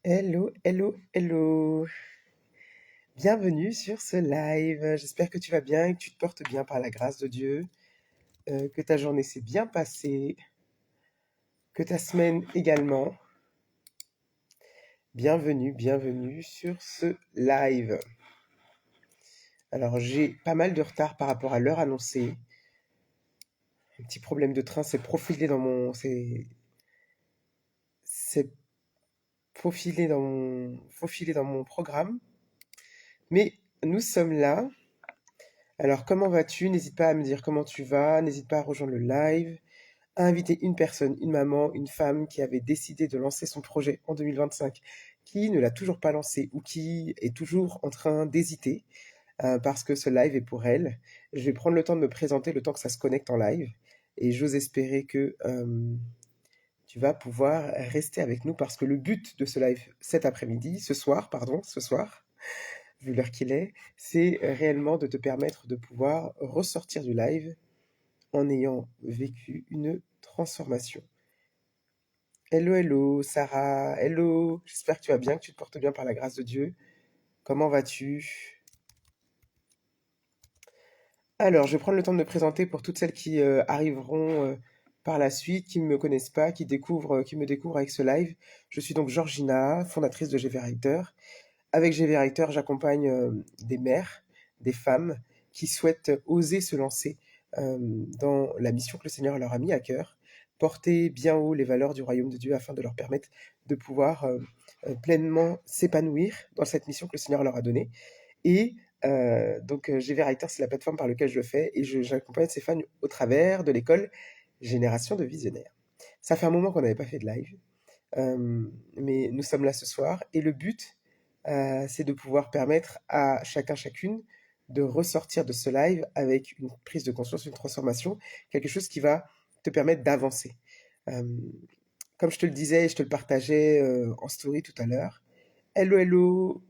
Hello, hello, hello. Bienvenue sur ce live. J'espère que tu vas bien et que tu te portes bien par la grâce de Dieu, que ta journée s'est bien passée, que ta semaine également. Bienvenue, bienvenue sur ce live. Alors, j'ai pas mal de retard par rapport à l'heure annoncée. Un petit problème de train s'est faufilé dans mon programme. Mais nous sommes là. Alors, comment vas-tu? N'hésite pas à me dire comment tu vas. N'hésite pas à rejoindre le live. À inviter une personne, une maman, une femme qui avait décidé de lancer son projet en 2025, qui ne l'a toujours pas lancé ou qui est toujours en train d'hésiter parce que ce live est pour elle. Je vais prendre le temps de me présenter le temps que ça se connecte en live et j'ose espérer que tu vas pouvoir rester avec nous parce que le but de ce live ce soir, vu l'heure qu'il est, c'est réellement de te permettre de pouvoir ressortir du live en ayant vécu une transformation. Hello, hello, Sarah, hello, j'espère que tu vas bien, que tu te portes bien par la grâce de Dieu. Comment vas-tu? Alors, je vais prendre le temps de me présenter pour toutes celles qui arriveront par la suite, qui ne me connaissent pas, qui me découvrent avec ce live. Je suis donc Georgina, fondatrice de GV Writer. Avec GV Writer, j'accompagne des mères, des femmes qui souhaitent oser se lancer dans la mission que le Seigneur leur a mis à cœur, porter bien haut les valeurs du royaume de Dieu afin de leur permettre de pouvoir pleinement s'épanouir dans cette mission que le Seigneur leur a donnée. Et donc GV Writer, c'est la plateforme par laquelle je le fais et j'accompagne ces femmes au travers de l'école Génération de Visionnaires. Ça fait un moment qu'on n'avait pas fait de live, mais nous sommes là ce soir et le but, c'est de pouvoir permettre à chacun, chacune de ressortir de ce live avec une prise de conscience, une transformation, quelque chose qui va te permettre d'avancer. Euh, Comme je te le disais et je te le partageais en story tout à l'heure, hello, hello,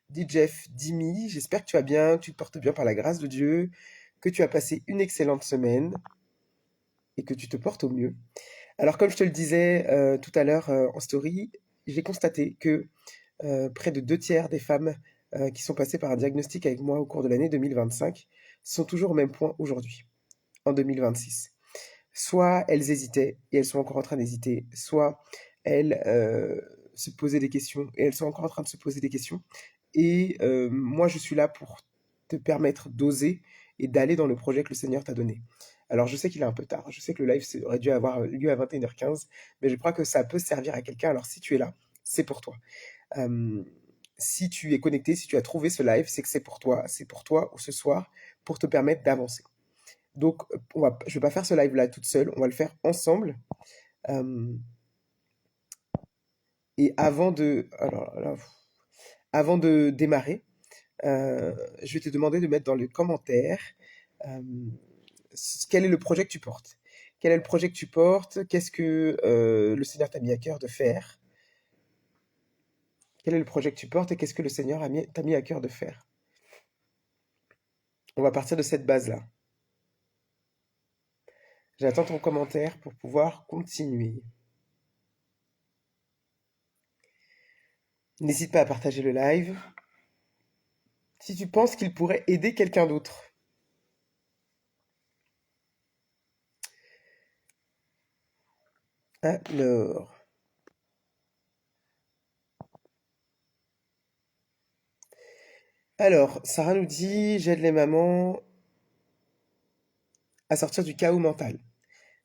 dit Jeff, Dimi, j'espère que tu vas bien, que tu te portes bien par la grâce de Dieu, que tu as passé une excellente semaine et que tu te portes au mieux. Alors, comme je te le disais tout à l'heure en story, j'ai constaté que près de 2 tiers des femmes qui sont passées par un diagnostic avec moi au cours de l'année 2025 sont toujours au même point aujourd'hui, en 2026. Soit elles hésitaient et elles sont encore en train d'hésiter, soit elles se posaient des questions et elles sont encore en train de se poser des questions. Et moi, je suis là pour te permettre d'oser et d'aller dans le projet que le Seigneur t'a donné. Alors, je sais qu'il est un peu tard, je sais que le live aurait dû avoir lieu à 21h15, mais je crois que ça peut servir à quelqu'un. Alors, si tu es là, c'est pour toi. Euh, Si tu es connecté, si tu as trouvé ce live, c'est que c'est pour toi ce soir, pour te permettre d'avancer. Donc, je ne vais pas faire ce live-là toute seule, on va le faire ensemble. Euh, et avant de démarrer, je vais te demander de mettre dans les commentaires euh, quel est le projet que tu portes. Quel est le projet que tu portes? Qu'est-ce que le Seigneur t'a mis à cœur de faire? Quel est le projet que tu portes et qu'est-ce que le Seigneur t'a mis à cœur de faire? On va partir de cette base-là. J'attends ton commentaire pour pouvoir continuer. N'hésite pas à partager le live si tu penses qu'il pourrait aider quelqu'un d'autre. Alors, Sarah nous dit, j'aide les mamans à sortir du chaos mental.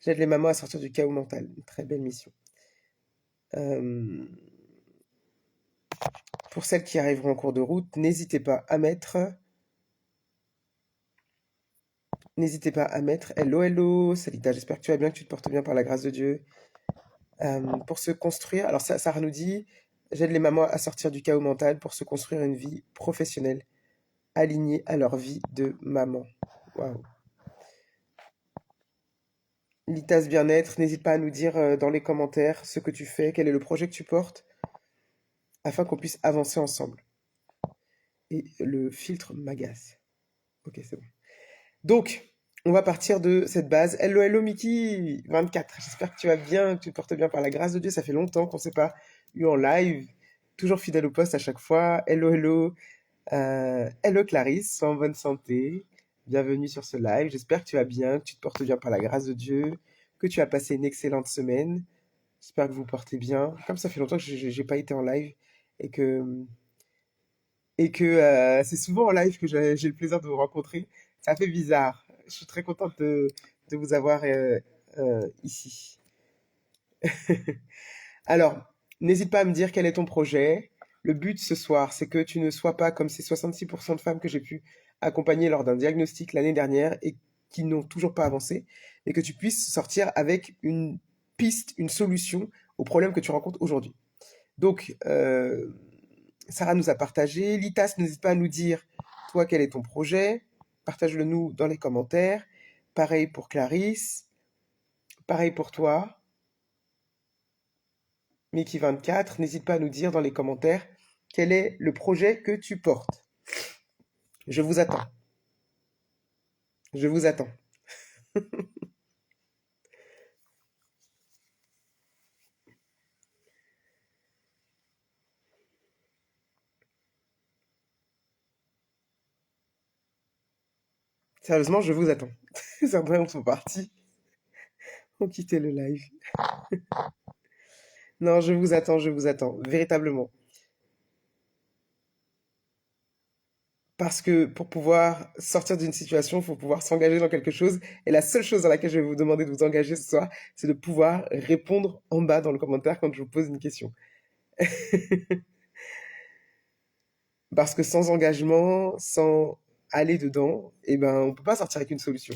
J'aide les mamans à sortir du chaos mental. Une très belle mission. Euh, pour celles qui arriveront en cours de route, n'hésitez pas à mettre hello, hello, Salita, j'espère que tu vas bien, que tu te portes bien par la grâce de Dieu. Pour se construire, alors Sarah nous dit, j'aide les mamans à sortir du chaos mental pour se construire une vie professionnelle alignée à leur vie de maman. Waouh. Litas Bien-être, n'hésite pas à nous dire dans les commentaires ce que tu fais, quel est le projet que tu portes, afin qu'on puisse avancer ensemble. Et le filtre m'agace. Ok, c'est bon. Donc, on va partir de cette base. Hello, hello Mickey 24. J'espère que tu vas bien, que tu te portes bien par la grâce de Dieu. Ça fait longtemps qu'on ne s'est pas eu en live. toujours fidèle au poste à chaque fois. Hello, hello. Hello Clarisse, sois en bonne santé. Bienvenue sur ce live. J'espère que tu vas bien, que tu te portes bien par la grâce de Dieu, que tu as passé une excellente semaine. J'espère que vous vous portez bien. Comme ça fait longtemps que j'ai pas été en live et que, c'est souvent en live que j'ai le plaisir de vous rencontrer. Ça fait bizarre. Je suis très contente de vous avoir ici. Alors, n'hésite pas à me dire quel est ton projet. Le but ce soir, c'est que tu ne sois pas comme ces 66% de femmes que j'ai pu accompagner lors d'un diagnostic l'année dernière et qui n'ont toujours pas avancé, et que tu puisses sortir avec une piste, une solution au problème que tu rencontres aujourd'hui. Donc, Sarah nous a partagé. Litas, n'hésite pas à nous dire, toi, quel est ton projet. Partage-le nous dans les commentaires. Pareil pour Clarisse. Pareil pour toi. Mickey24, n'hésite pas à nous dire dans les commentaires quel est le projet que tu portes. Je vous attends. Je vous attends. Sérieusement, je vous attends. Certains sont partis, ont quitté le live. Non, je vous attends, véritablement. Parce que pour pouvoir sortir d'une situation, il faut pouvoir s'engager dans quelque chose. Et la seule chose dans laquelle je vais vous demander de vous engager ce soir, c'est de pouvoir répondre en bas dans le commentaire quand je vous pose une question. Parce que sans engagement, sans aller dedans, eh ben, on peut pas sortir avec une solution.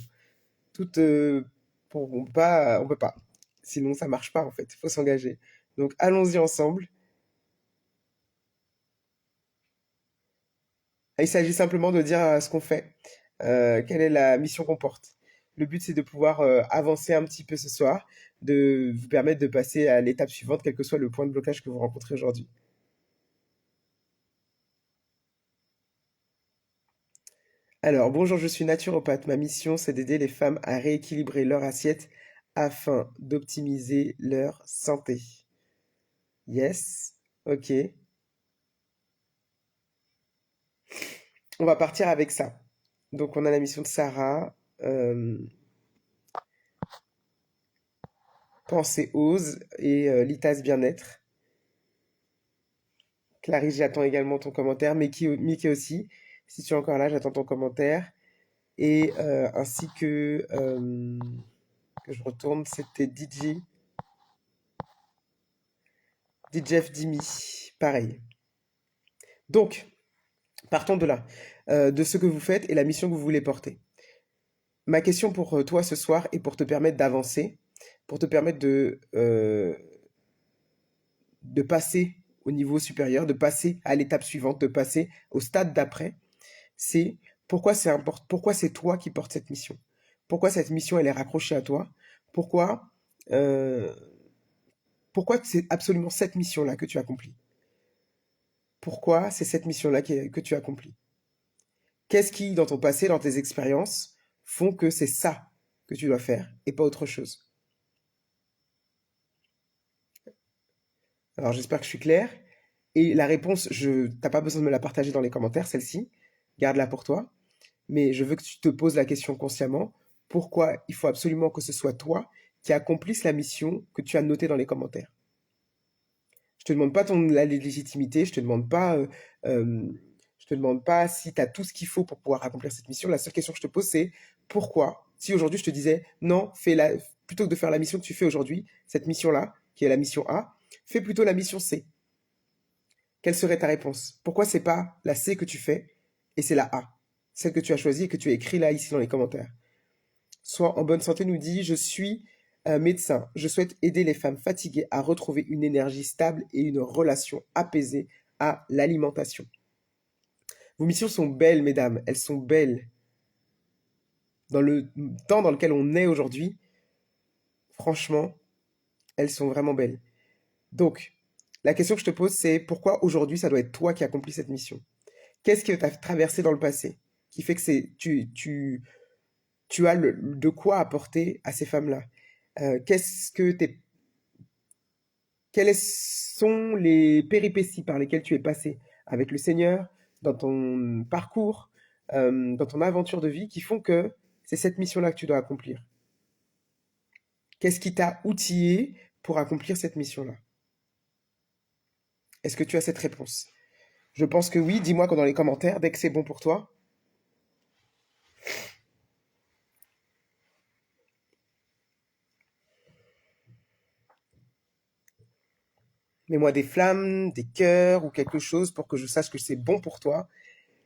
Toute, on peut pas. Sinon, ça marche pas en fait. Il faut s'engager. Donc, allons-y ensemble. Il s'agit simplement de dire ce qu'on fait, quelle est la mission qu'on porte. Le but, c'est de pouvoir avancer un petit peu ce soir, de vous permettre de passer à l'étape suivante, quel que soit le point de blocage que vous rencontrez aujourd'hui. Alors, bonjour, je suis naturopathe. Ma mission, c'est d'aider les femmes à rééquilibrer leur assiette afin d'optimiser leur santé. Yes, ok. On va partir avec ça. Donc, on a la mission de Sarah. Pensée ose et Litas bien-être. Clarisse, j'attends également ton commentaire. Mickey aussi. Si tu es encore là, j'attends ton commentaire. Et ainsi que je retourne, c'était DJF Dimi. Pareil. Donc, partons de là, de ce que vous faites et la mission que vous voulez porter. Ma question pour toi ce soir est pour te permettre d'avancer, pour te permettre de passer au niveau supérieur, de passer à l'étape suivante, de passer au stade d'après. C'est pourquoi c'est important, pourquoi c'est toi qui portes cette mission. Pourquoi cette mission elle est raccrochée à toi. Pourquoi euh, pourquoi c'est absolument cette mission-là que tu accomplis. Pourquoi c'est cette mission-là que tu accomplis. Qu'est-ce qui, dans ton passé, dans tes expériences, font que c'est ça que tu dois faire et pas autre chose. Alors j'espère que je suis clair. Et la réponse, t'as pas besoin de me la partager dans les commentaires, celle-ci. Garde-la pour toi. Mais je veux que tu te poses la question consciemment. Pourquoi il faut absolument que ce soit toi qui accomplisses la mission que tu as notée dans les commentaires. Je te demande pas la légitimité, euh, je te demande pas si tu as tout ce qu'il faut pour pouvoir accomplir cette mission. La seule question que je te pose, c'est pourquoi, si aujourd'hui je te disais non, plutôt que de faire la mission que tu fais aujourd'hui, cette mission-là, qui est la mission A, fais plutôt la mission C. Quelle serait ta réponse? Pourquoi c'est pas la C que tu fais et c'est la A, celle que tu as choisie et que tu as écrit là ici dans les commentaires? Soit en bonne santé nous dit je suis médecin, je souhaite aider les femmes fatiguées à retrouver une énergie stable et une relation apaisée à l'alimentation. Vos missions sont belles, mesdames, elles sont belles. Dans le temps dans lequel on est aujourd'hui, franchement, elles sont vraiment belles. Donc, la question que je te pose, c'est pourquoi aujourd'hui ça doit être toi qui accomplis cette mission? Qu'est-ce que tu as traversé dans le passé qui fait que tu as de quoi apporter à ces femmes-là? Qu'est-ce que Quelles sont les péripéties par lesquelles tu es passé avec le Seigneur dans ton parcours, dans ton aventure de vie qui font que c'est cette mission-là que tu dois accomplir? Qu'est-ce qui t'a outillé pour accomplir cette mission-là? Est-ce que tu as cette réponse? Je pense que oui, dis-moi dans les commentaires dès que c'est bon pour toi. Mets-moi des flammes, des cœurs ou quelque chose pour que je sache que c'est bon pour toi.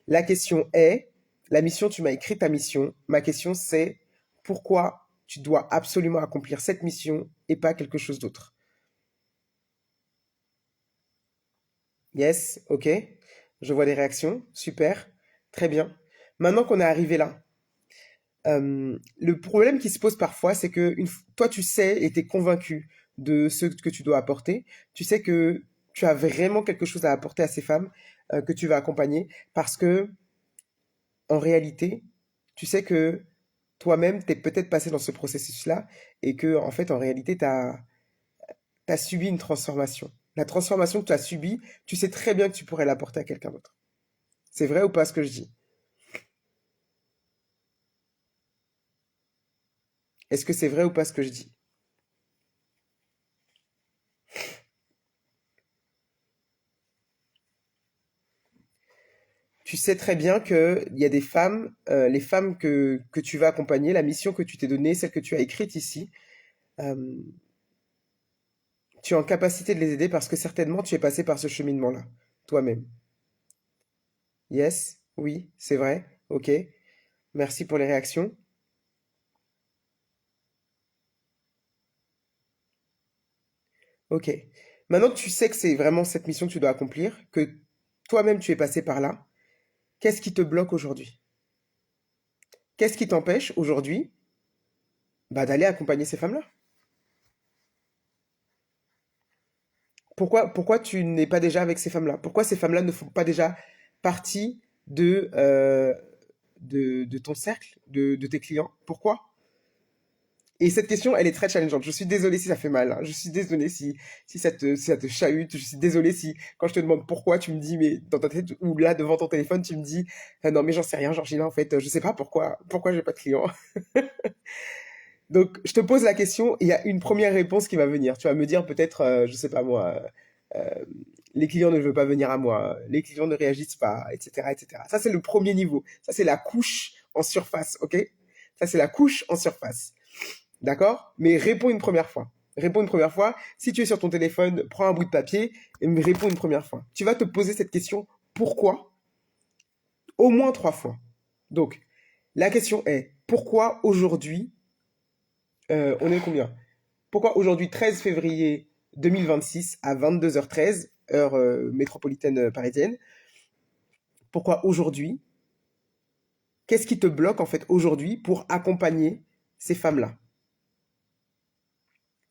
La question est, la mission, tu m'as écrit ta mission. Ma question c'est, pourquoi tu dois absolument accomplir cette mission et pas quelque chose d'autre? Yes, ok. Je vois des réactions. Super. Très bien. Maintenant qu'on est arrivé là, le problème qui se pose parfois, c'est que toi, tu sais et tu es convaincu de ce que tu dois apporter. Tu sais que tu as vraiment quelque chose à apporter à ces femmes que tu vas accompagner parce que, en réalité, tu sais que toi-même, tu es peut-être passé dans ce processus-là et que, en fait, en réalité, tu as subi une transformation. La transformation que tu as subie, tu sais très bien que tu pourrais l'apporter à quelqu'un d'autre. C'est vrai ou pas ce que je dis? Est-ce que c'est vrai ou pas ce que je dis? Tu sais très bien qu'il y a des femmes, les femmes que tu vas accompagner, la mission que tu t'es donnée, celle que tu as écrite ici, euh, tu es en capacité de les aider parce que certainement tu es passé par ce cheminement-là, toi-même. Yes, oui, c'est vrai, ok. Merci pour les réactions. Ok. Maintenant que tu sais que c'est vraiment cette mission que tu dois accomplir, que toi-même tu es passé par là, qu'est-ce qui te bloque aujourd'hui? Qu'est-ce qui t'empêche aujourd'hui d'aller accompagner ces femmes-là? Pourquoi tu n'es pas déjà avec ces femmes-là? Pourquoi ces femmes-là ne font pas déjà partie de ton cercle, de tes clients? Pourquoi? Et cette question, elle est très challengeante. Je suis désolé si ça fait mal, hein. Je suis désolé si ça te chahute. Je suis désolé si, quand je te demande pourquoi, tu me dis, mais dans ta tête ou là, devant ton téléphone, tu me dis, non, mais j'en sais rien, Georgina, en fait, je sais pas pourquoi j'ai pas de clients. Donc, je te pose la question, et il y a une première réponse qui va venir. Tu vas me dire peut-être, je sais pas moi, euh, les clients ne veulent pas venir à moi, les clients ne réagissent pas, etc., etc. Ça, c'est le premier niveau. Ça, c'est la couche en surface, ok? Ça, c'est la couche en surface. D'accord? Mais réponds une première fois. Réponds une première fois. Si tu es sur ton téléphone, prends un bout de papier et me réponds une première fois. Tu vas te poser cette question, pourquoi? Au moins 3 fois. Donc, la question est, pourquoi aujourd'hui, on est combien? Pourquoi aujourd'hui, 13 février 2026, à 22h13, heure métropolitaine parisienne, pourquoi aujourd'hui, qu'est-ce qui te bloque en fait aujourd'hui pour accompagner ces femmes-là?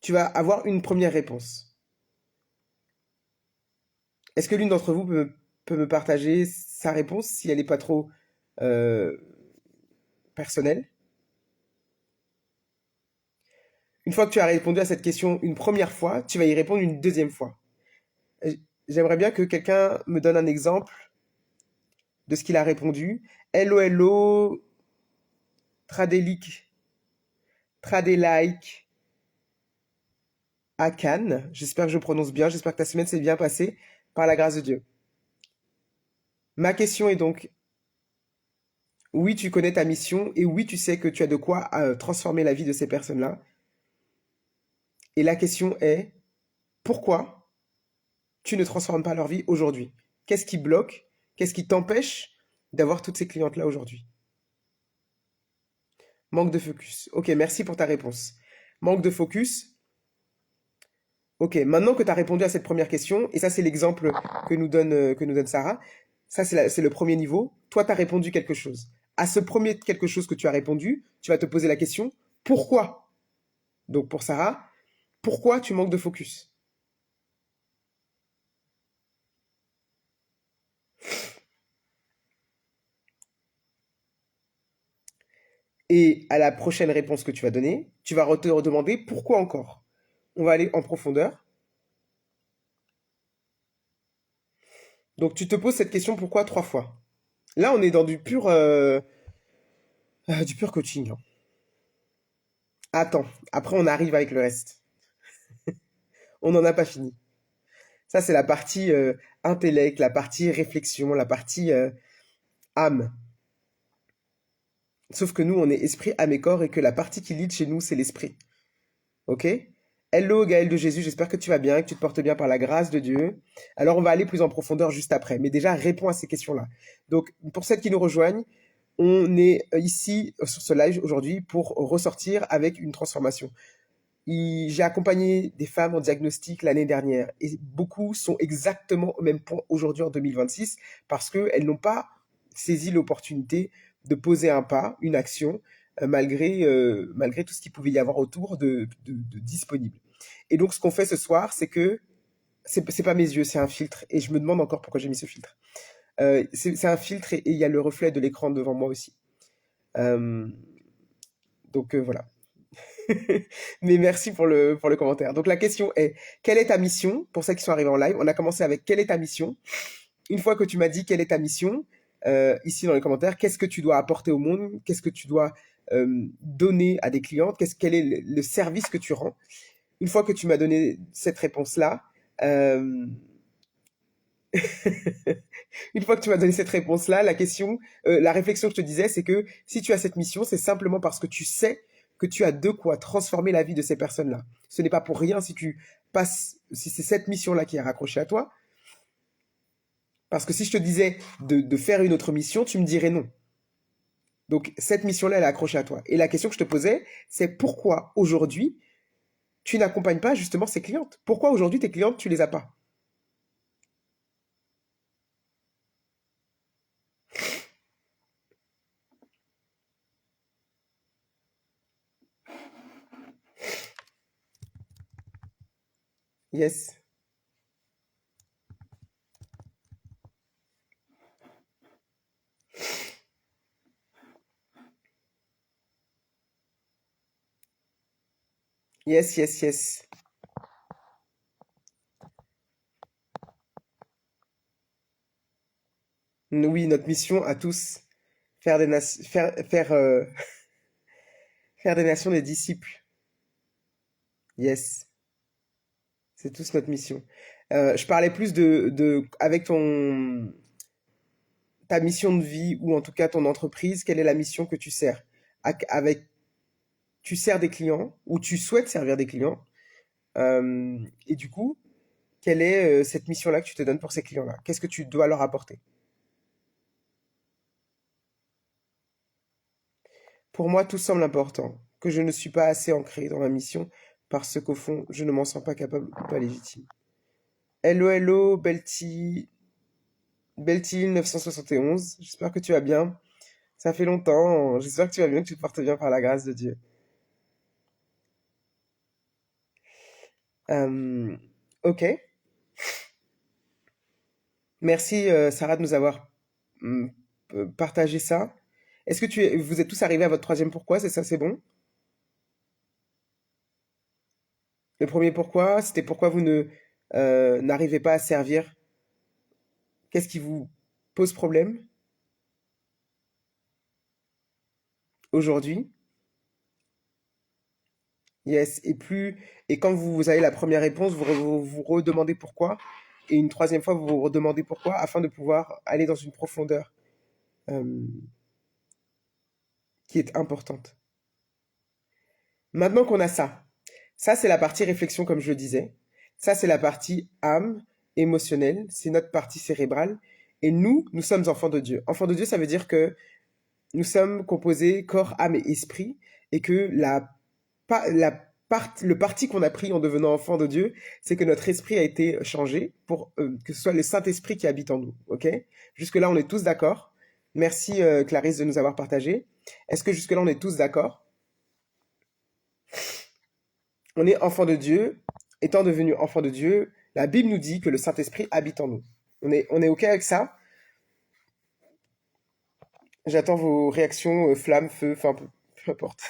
Tu vas avoir une première réponse. Est-ce que l'une d'entre vous peut me partager sa réponse si elle n'est pas trop euh, personnelle? Une fois que tu as répondu à cette question une première fois, tu vas y répondre une deuxième fois. J'aimerais bien que quelqu'un me donne un exemple de ce qu'il a répondu. Hello, hello, Tradelic, Tradelike, Akan. J'espère que je prononce bien, j'espère que ta semaine s'est bien passée par la grâce de Dieu. Ma question est donc, oui, tu connais ta mission et oui, tu sais que tu as de quoi transformer la vie de ces personnes-là. Et la question est, pourquoi tu ne transformes pas leur vie aujourd'hui? Qu'est-ce qui bloque? Qu'est-ce qui t'empêche d'avoir toutes ces clientes-là aujourd'hui? Manque de focus. Ok, merci pour ta réponse. Manque de focus. Ok, maintenant que tu as répondu à cette première question, et ça c'est l'exemple que nous donne Sarah, ça c'est le premier niveau, toi tu as répondu quelque chose. À ce premier quelque chose que tu as répondu, tu vas te poser la question, pourquoi? Donc pour Sarah, pourquoi tu manques de focus? Et à la prochaine réponse que tu vas donner, tu vas te redemander pourquoi encore. On va aller en profondeur. Donc tu te poses cette question pourquoi 3 fois? Là, on est dans du pur coaching, hein. Attends, après on arrive avec le reste. On n'en a pas fini. Ça, c'est la partie intellect, la partie réflexion, la partie âme. Sauf que nous, on est esprit, âme et corps et que la partie qui lead chez nous, c'est l'esprit. Ok? Hello Gaël de Jésus, j'espère que tu vas bien, que tu te portes bien par la grâce de Dieu. Alors on va aller plus en profondeur juste après, mais déjà réponds à ces questions-là. Donc pour celles qui nous rejoignent, on est ici sur ce live aujourd'hui pour ressortir avec une transformation. J'ai accompagné des femmes en diagnostic l'année dernière et beaucoup sont exactement au même point aujourd'hui en 2026 parce qu'elles n'ont pas saisi l'opportunité de poser un pas, une action, malgré tout ce qu'il pouvait y avoir autour de disponible. Et donc ce qu'on fait ce soir, c'est que c'est pas mes yeux, c'est un filtre et je me demande encore pourquoi j'ai mis ce filtre. C'est un filtre et il y a le reflet de l'écran devant moi aussi. Euh, donc voilà. Mais merci pour le commentaire. Donc la question est, quelle est ta mission? Pour ceux qui sont arrivés en live, on a commencé avec quelle est ta mission? Une fois que tu m'as dit quelle est ta mission, ici dans les commentaires, qu'est-ce que tu dois apporter au monde? Qu'est-ce que tu dois donner à des clientes? Quel est le service que tu rends? Une fois que tu m'as donné cette réponse-là, euh, une fois que tu m'as donné cette réponse-là, la réflexion que je te disais, c'est que si tu as cette mission, c'est simplement parce que tu sais que tu as de quoi transformer la vie de ces personnes-là. Ce n'est pas pour rien si c'est cette mission-là qui est raccrochée à toi. Parce que si je te disais de faire une autre mission, tu me dirais non. Donc cette mission-là, elle est accrochée à toi. Et la question que je te posais, c'est pourquoi aujourd'hui, tu n'accompagnes pas justement ces clientes? Pourquoi aujourd'hui tes clientes, tu les as pas? Yes. Yes, yes, yes. Oui, notre mission à tous, faire des, nation- faire des nations des disciples. Yes, c'est tous notre mission. Je parlais plus avec ta mission de vie ou en tout cas ton entreprise, quelle est la mission que tu sers? Avec, tu sers des clients ou tu souhaites servir des clients. Et du coup, quelle est cette mission-là que tu te donnes pour ces clients-là? Qu'est-ce que tu dois leur apporter? Pour moi, tout semble important, que je ne suis pas assez ancré dans ma mission parce qu'au fond, je ne m'en sens pas capable ou pas légitime. Hello, hello, Belty 971, j'espère que tu vas bien. Ça fait longtemps, j'espère que tu vas bien, que tu te portes bien par la grâce de Dieu. Euh, ok, merci Sarah de nous avoir hum, partagé ça. Est-ce que vous êtes tous arrivés à votre troisième pourquoi, c'est ça, c'est bon? Le premier pourquoi, c'était pourquoi vous ne n'arrivez pas à servir. Qu'est-ce qui vous pose problème aujourd'hui? Yes. Et quand vous avez la première réponse, vous redemandez pourquoi. Et une troisième fois, vous vous redemandez pourquoi afin de pouvoir aller dans une profondeur euh, qui est importante. Maintenant qu'on a ça c'est la partie réflexion comme je le disais. Ça c'est la partie âme, émotionnelle, c'est notre partie cérébrale. Et nous sommes enfants de Dieu. Enfants de Dieu, ça veut dire que nous sommes composés corps, âme et esprit, et que le parti qu'on a pris en devenant enfant de Dieu, c'est que notre esprit a été changé pour que ce soit le Saint-Esprit qui habite en nous. Ok? Jusque-là, on est tous d'accord. Merci Clarisse de nous avoir partagé. Est-ce que jusque-là, on est tous d'accord? On est enfant de Dieu. Étant devenu enfant de Dieu, la Bible nous dit que le Saint-Esprit habite en nous. On est OK avec ça? J'attends vos réactions, flammes, feu, enfin, peu importe.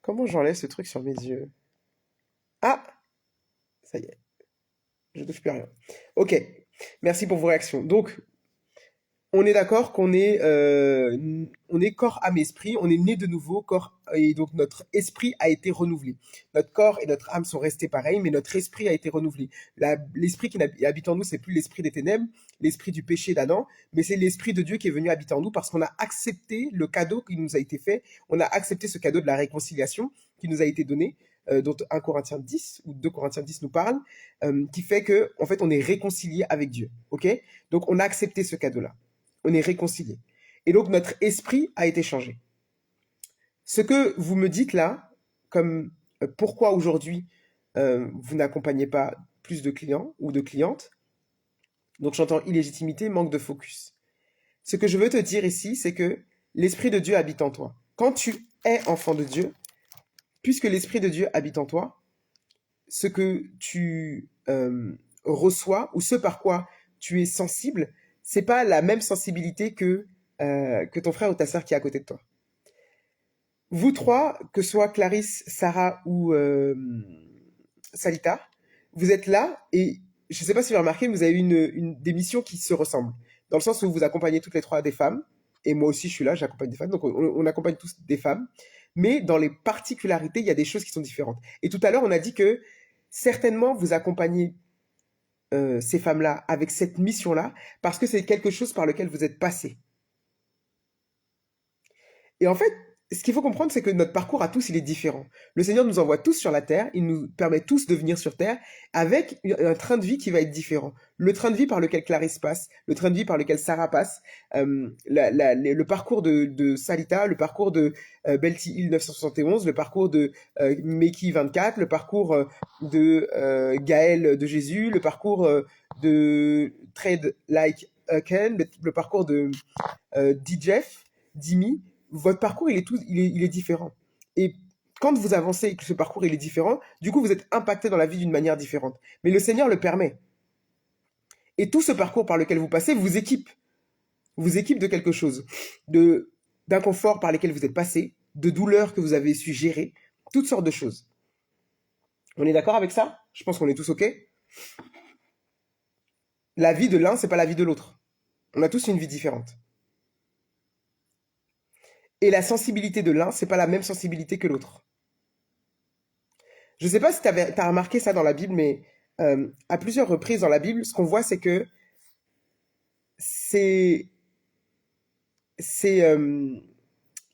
Comment j'enlève ce truc sur mes yeux? Ah, ça y est. Je ne touche plus à rien. Ok, merci pour vos réactions. Donc, on est d'accord on est corps, âme, esprit, on est né de nouveau, corps, et donc notre esprit a été renouvelé. Notre corps et notre âme sont restés pareils, mais notre esprit a été renouvelé. L'esprit qui habite en nous, c'est plus l'esprit des ténèbres, l'esprit du péché d'Adam, mais c'est l'esprit de Dieu qui est venu habiter en nous parce qu'on a accepté le cadeau qui nous a été fait, on a accepté ce cadeau de la réconciliation qui nous a été donné, dont 1 Corinthiens 10 ou 2 Corinthiens 10 nous parle, qui fait que, en fait, on est réconcilié avec Dieu. Ok? Donc, on a accepté ce cadeau-là. On est réconcilié. Et donc notre esprit a été changé. Ce que vous me dites là, comme pourquoi aujourd'hui vous n'accompagnez pas plus de clients ou de clientes, donc j'entends illégitimité, manque de focus. Ce que je veux te dire ici, c'est que l'Esprit de Dieu habite en toi. Quand tu es enfant de Dieu, puisque l'Esprit de Dieu habite en toi, ce que tu reçois ou ce par quoi tu es sensible, c'est pas la même sensibilité que ton frère ou ta sœur qui est à côté de toi. Vous trois, que ce soit Clarisse, Sarah ou Salita, vous êtes là et je ne sais pas si vous avez remarqué, mais vous avez des missions qui se ressemblent. Dans le sens où vous accompagnez toutes les trois des femmes, et moi aussi je suis là, j'accompagne des femmes, donc on accompagne tous des femmes, mais dans les particularités, il y a des choses qui sont différentes. Et tout à l'heure, on a dit que certainement vous accompagnez ces femmes-là avec cette mission-là, parce que c'est quelque chose par lequel vous êtes passé. Et en fait, ce qu'il faut comprendre, c'est que notre parcours à tous, il est différent. Le Seigneur nous envoie tous sur la terre, il nous permet tous de venir sur terre avec un train de vie qui va être différent. Le train de vie par lequel Clarisse passe, le train de vie par lequel Sarah passe, le parcours de Salita, le parcours de Belty Hill 971, le parcours de Meki 24, le parcours de Gaël de Jésus, le parcours de Trade Like Ken, le parcours de DJF, Dimi, votre parcours, il est différent. Et quand vous avancez et que ce parcours, il est différent, du coup, vous êtes impacté dans la vie d'une manière différente. Mais le Seigneur le permet. Et tout ce parcours par lequel vous passez vous équipe. Vous équipe de quelque chose. D'inconfort par lesquels vous êtes passé, de douleurs que vous avez su gérer, toutes sortes de choses. On est d'accord avec ça? Je pense qu'on est tous OK. La vie de l'un, c'est pas la vie de l'autre. On a tous une vie différente. Et la sensibilité de l'un, c'est pas la même sensibilité que l'autre. Je ne sais pas si tu as remarqué ça dans la Bible, mais à plusieurs reprises dans la Bible, ce qu'on voit, c'est que c'est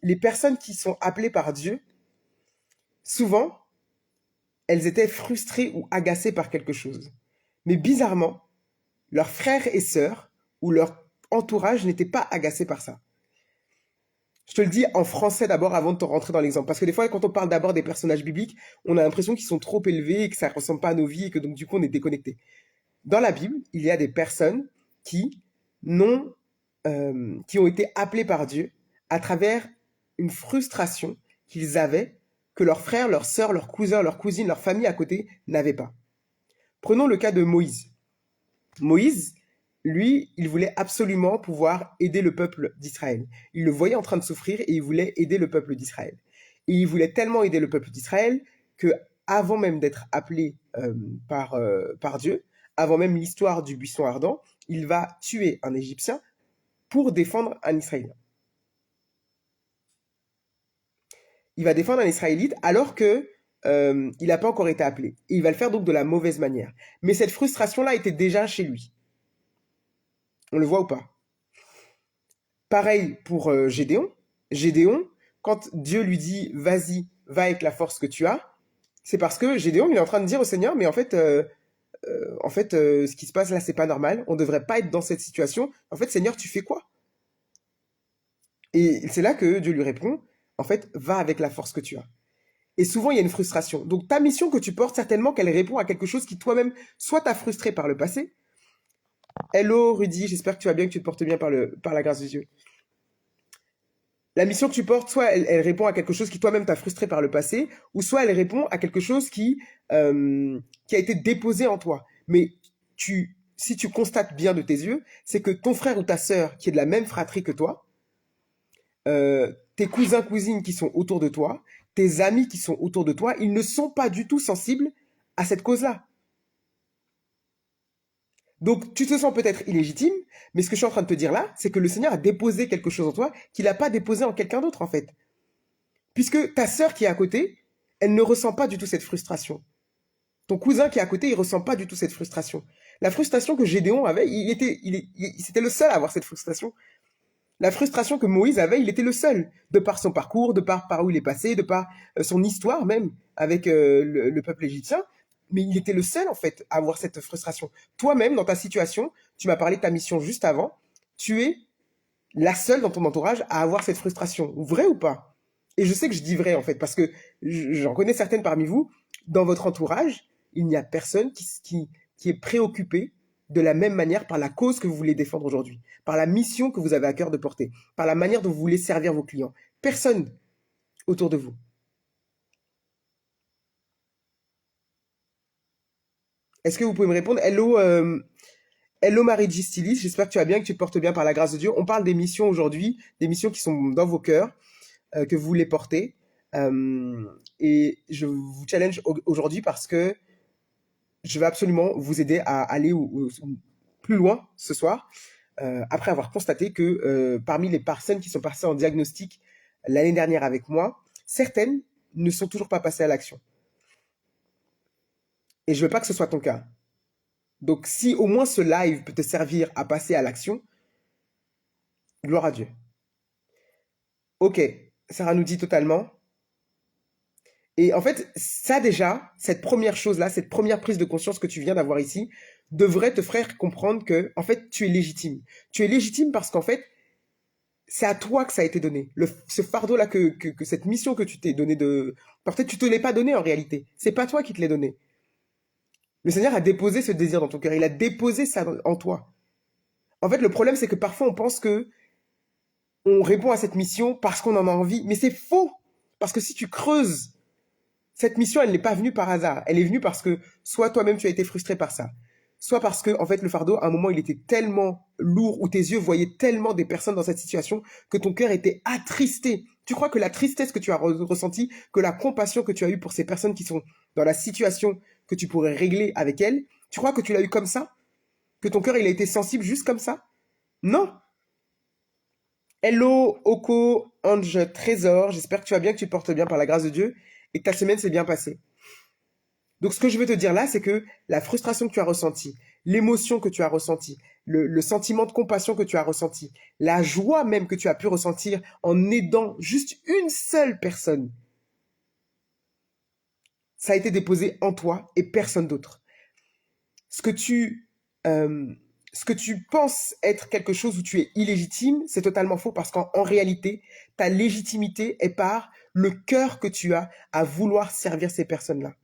les personnes qui sont appelées par Dieu, souvent, elles étaient frustrées ou agacées par quelque chose. Mais bizarrement, leurs frères et sœurs ou leur entourage n'étaient pas agacés par ça. Je te le dis en français d'abord avant de te rentrer dans l'exemple. Parce que des fois, quand on parle d'abord des personnages bibliques, on a l'impression qu'ils sont trop élevés et que ça ne ressemble pas à nos vies et que donc du coup on est déconnecté. Dans la Bible, il y a des personnes qui qui ont été appelées par Dieu à travers une frustration qu'ils avaient que leurs frères, leurs sœurs, leurs cousins, leurs cousines, leur famille à côté n'avaient pas. Prenons le cas de Moïse. Moïse, lui, il voulait absolument pouvoir aider le peuple d'Israël. Il le voyait en train de souffrir et il voulait aider le peuple d'Israël. Et il voulait tellement aider le peuple d'Israël que, avant même d'être appelé par Dieu, avant même l'histoire du buisson ardent, il va tuer un Égyptien pour défendre un Israélien. Il va défendre un Israélite alors que il n'a pas encore été appelé. Et il va le faire donc de la mauvaise manière. Mais cette frustration-là était déjà chez lui. On le voit ou pas? Pareil pour Gédéon. Gédéon, quand Dieu lui dit « Vas-y, va avec la force que tu as », c'est parce que Gédéon, il est en train de dire au Seigneur « Mais en fait, ce qui se passe là, c'est pas normal. On devrait pas être dans cette situation. En fait, Seigneur, tu fais quoi ?» Et c'est là que Dieu lui répond « En fait, va avec la force que tu as. » Et souvent, il y a une frustration. Donc, ta mission que tu portes, certainement qu'elle répond à quelque chose qui toi-même, soit t'a frustré par le passé. Hello Rudy, j'espère que tu vas bien, que tu te portes bien par la grâce de Dieu. La mission que tu portes, soit elle répond à quelque chose qui toi-même t'a frustré par le passé, ou soit elle répond à quelque chose qui a été déposé en toi. Mais si tu constates bien de tes yeux, c'est que ton frère ou ta sœur, qui est de la même fratrie que toi, tes cousins, cousines qui sont autour de toi, tes amis qui sont autour de toi, ils ne sont pas du tout sensibles à cette cause-là. Donc, tu te sens peut-être illégitime, mais ce que je suis en train de te dire là, c'est que le Seigneur a déposé quelque chose en toi qu'il n'a pas déposé en quelqu'un d'autre, en fait. Puisque ta sœur qui est à côté, elle ne ressent pas du tout cette frustration. Ton cousin qui est à côté, il ressent pas du tout cette frustration. La frustration que Gédéon avait, c'était le seul à avoir cette frustration. La frustration que Moïse avait, il était le seul, de par son parcours, de par où il est passé, de par son histoire même avec le peuple égyptien. Mais il était le seul, en fait, à avoir cette frustration. Toi-même, dans ta situation, tu m'as parlé de ta mission juste avant, tu es la seule dans ton entourage à avoir cette frustration. Vrai ou pas? Et je sais que je dis vrai, en fait, parce que j'en connais certaines parmi vous. Dans votre entourage, il n'y a personne qui est préoccupé de la même manière par la cause que vous voulez défendre aujourd'hui, par la mission que vous avez à cœur de porter, par la manière dont vous voulez servir vos clients. Personne autour de vous. Est-ce que vous pouvez me répondre? Hello Marie-G Stylist, j'espère que tu vas bien, que tu te portes bien par la grâce de Dieu. On parle des missions aujourd'hui, des missions qui sont dans vos cœurs, que vous voulez porter. Et je vous challenge aujourd'hui parce que je vais absolument vous aider à aller plus loin ce soir, après avoir constaté que parmi les personnes qui sont passées en diagnostic l'année dernière avec moi, certaines ne sont toujours pas passées à l'action. Et je veux pas que ce soit ton cas. Donc si au moins ce live peut te servir à passer à l'action, gloire à Dieu. Ok, Sarah nous dit totalement. Et en fait, ça déjà, cette première chose-là, cette première prise de conscience que tu viens d'avoir ici, devrait te faire comprendre que, en fait, tu es légitime. Tu es légitime parce qu'en fait, c'est à toi que ça a été donné. Ce fardeau-là, que cette mission que tu t'es donné de... Peut-être tu te l'es pas donné en réalité. C'est pas toi qui te l'ai donné. Le Seigneur a déposé ce désir dans ton cœur. Il a déposé ça en toi. En fait, le problème, c'est que parfois, on pense que on répond à cette mission parce qu'on en a envie. Mais c'est faux. Parce que si tu creuses, cette mission, elle n'est pas venue par hasard. Elle est venue parce que soit toi-même, tu as été frustré par ça. Soit parce que, en fait, le fardeau, à un moment, il était tellement lourd, ou tes yeux voyaient tellement des personnes dans cette situation, que ton cœur était attristé. Tu crois que la tristesse que tu as ressentie, que la compassion que tu as eue pour ces personnes qui sont dans la situation que tu pourrais régler avec elles, tu crois que tu l'as eu comme ça? Que ton cœur, il a été sensible juste comme ça? Non. Hello, Oko, Ange, Trésor. J'espère que tu vas bien, que tu te portes bien par la grâce de Dieu et que ta semaine s'est bien passée. Donc, ce que je veux te dire là, c'est que la frustration que tu as ressentie, l'émotion que tu as ressentie, le sentiment de compassion que tu as ressenti, la joie même que tu as pu ressentir en aidant juste une seule personne, ça a été déposé en toi et personne d'autre. Ce que tu, euh, ce que tu penses être quelque chose où tu es illégitime, c'est totalement faux parce qu'en réalité, ta légitimité est par le cœur que tu as à vouloir servir ces personnes-là.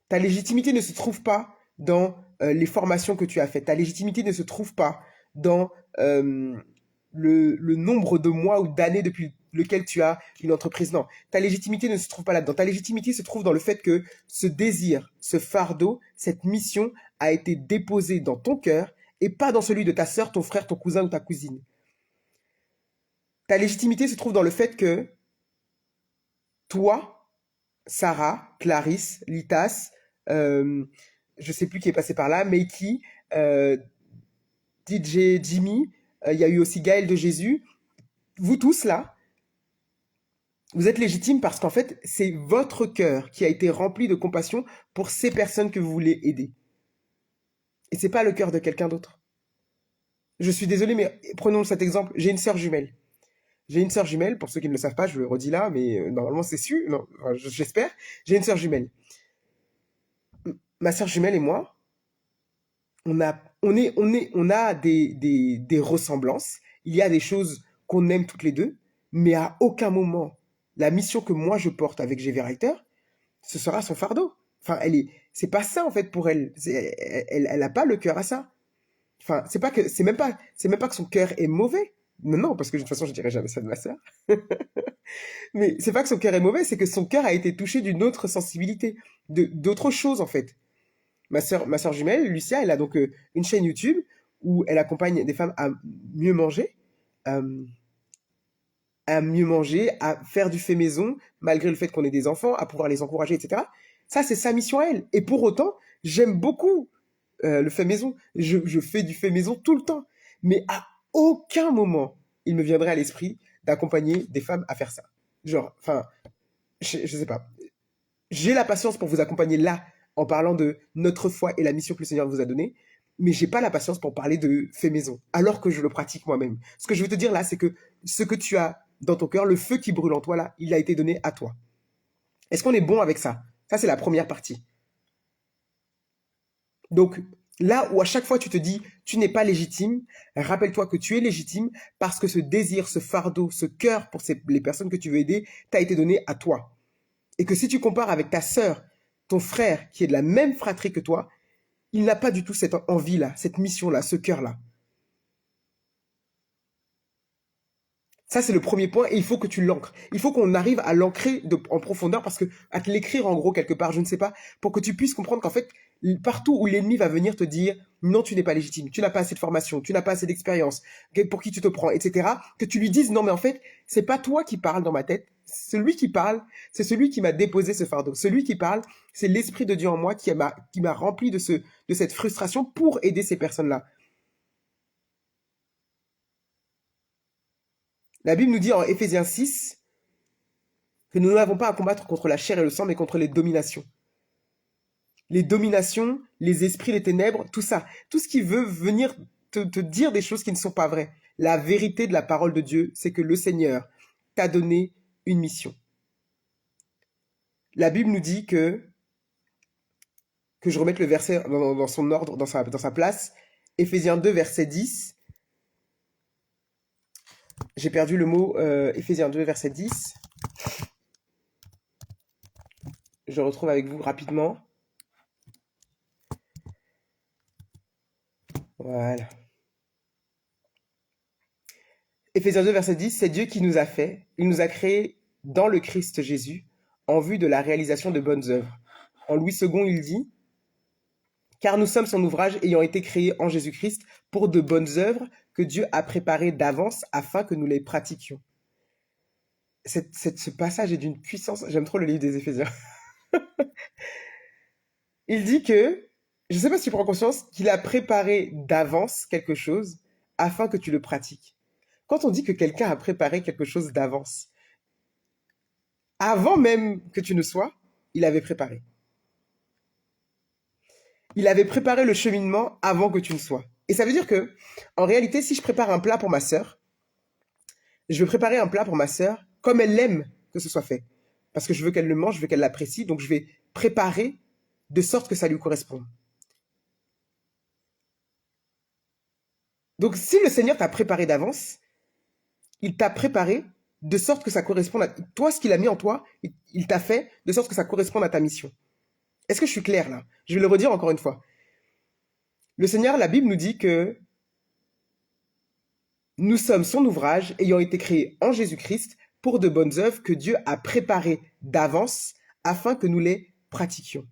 Ta légitimité ne se trouve pas dans les formations que tu as faites. Ta légitimité ne se trouve pas dans le nombre de mois ou d'années depuis lequel tu as une entreprise. Non, ta légitimité ne se trouve pas là-dedans. Ta légitimité se trouve dans le fait que ce désir, ce fardeau, cette mission a été déposée dans ton cœur et pas dans celui de ta sœur, ton frère, ton cousin ou ta cousine. Ta légitimité se trouve dans le fait que toi, Sarah, Clarisse, Litas, je sais plus qui est passé par là, Meiki, DJ Jimmy, il y a eu aussi Gaël de Jésus. Vous tous là, vous êtes légitimes parce qu'en fait, c'est votre cœur qui a été rempli de compassion pour ces personnes que vous voulez aider. Et c'est pas le cœur de quelqu'un d'autre. Je suis désolé, mais prenons cet exemple. J'ai une sœur jumelle. J'ai une sœur jumelle, pour ceux qui ne le savent pas, je le redis là, mais normalement c'est su, non, enfin, j'espère. J'ai une sœur jumelle. Ma sœur jumelle et moi, on a des ressemblances. Il y a des choses qu'on aime toutes les deux, mais à aucun moment, la mission que moi je porte avec GV Writer, ce sera son fardeau. Enfin, c'est pas ça en fait pour elle. Elle a pas le cœur à ça. Enfin, c'est même pas que son cœur est mauvais. Non, parce que de toute façon, je dirais jamais ça de ma sœur. Mais c'est pas que son cœur est mauvais, c'est que son cœur a été touché d'une autre sensibilité, d'autre chose en fait. Ma sœur jumelle, Lucia, elle a donc une chaîne YouTube où elle accompagne des femmes euh, à mieux manger, à faire du fait maison, malgré le fait qu'on ait des enfants, à pouvoir les encourager, etc. Ça, c'est sa mission à elle. Et pour autant, j'aime beaucoup le fait maison. Je fais du fait maison tout le temps. Mais à aucun moment, il me viendrait à l'esprit d'accompagner des femmes à faire ça. Genre, enfin, je sais pas. J'ai la patience pour vous accompagner là, en parlant de notre foi et la mission que le Seigneur vous a donnée, mais j'ai pas la patience pour parler de fait maison, alors que je le pratique moi-même. Ce que je veux te dire là, c'est que ce que tu as dans ton cœur, le feu qui brûle en toi là, il a été donné à toi. Est-ce qu'on est bon avec ça? Ça, c'est la première partie. Donc, là où à chaque fois tu te dis, tu n'es pas légitime, rappelle-toi que tu es légitime parce que ce désir, ce fardeau, ce cœur pour les personnes que tu veux aider t'a été donné à toi. Et que si tu compares avec ta sœur, ton frère, qui est de la même fratrie que toi, il n'a pas du tout cette envie-là, cette mission-là, ce cœur-là. Ça, c'est le premier point et il faut que tu l'ancres. Il faut qu'on arrive à l'ancrer en profondeur parce que, à te l'écrire en gros quelque part, je ne sais pas, pour que tu puisses comprendre qu'en fait, partout où l'ennemi va venir te dire non, tu n'es pas légitime, tu n'as pas assez de formation, tu n'as pas assez d'expérience, pour qui tu te prends, etc., que tu lui dises non, mais en fait, c'est pas toi qui parles dans ma tête, celui qui parle, c'est celui qui m'a déposé ce fardeau. Celui qui parle, c'est l'Esprit de Dieu en moi qui m'a rempli de cette frustration pour aider ces personnes-là. La Bible nous dit en Éphésiens 6 que nous n'avons pas à combattre contre la chair et le sang, mais contre les dominations. Les dominations, les esprits, les ténèbres, tout ça. Tout ce qui veut venir te dire des choses qui ne sont pas vraies. La vérité de la parole de Dieu, c'est que le Seigneur t'a donné une mission. La Bible nous dit que je remette le verset dans son ordre, dans sa place. Éphésiens 2, verset 10. J'ai perdu le mot Éphésiens 2, verset 10. Je retrouve avec vous rapidement. Voilà. Éphésiens 2, verset 10, c'est Dieu qui nous a fait, il nous a créés dans le Christ Jésus, en vue de la réalisation de bonnes œuvres. En Louis II, il dit, car nous sommes son ouvrage ayant été créés en Jésus-Christ pour de bonnes œuvres que Dieu a préparées d'avance afin que nous les pratiquions. Ce passage est d'une puissance, j'aime trop le livre des Éphésiens. Il dit que, je ne sais pas si tu prends conscience, qu'il a préparé d'avance quelque chose afin que tu le pratiques. Quand on dit que quelqu'un a préparé quelque chose d'avance, avant même que tu ne sois, il avait préparé. Il avait préparé le cheminement avant que tu ne sois. Et ça veut dire que, en réalité, si je prépare un plat pour ma sœur, je vais préparer un plat pour ma sœur comme elle aime que ce soit fait. Parce que je veux qu'elle le mange, je veux qu'elle l'apprécie, donc je vais préparer de sorte que ça lui corresponde. Donc si le Seigneur t'a préparé d'avance, il t'a préparé de sorte que ça corresponde à toi, ce qu'il a mis en toi, il t'a fait de sorte que ça corresponde à ta mission. Est-ce que je suis clair là? Je vais le redire encore une fois. Le Seigneur, la Bible nous dit que nous sommes son ouvrage ayant été créé en Jésus-Christ pour de bonnes œuvres que Dieu a préparées d'avance afin que nous les pratiquions.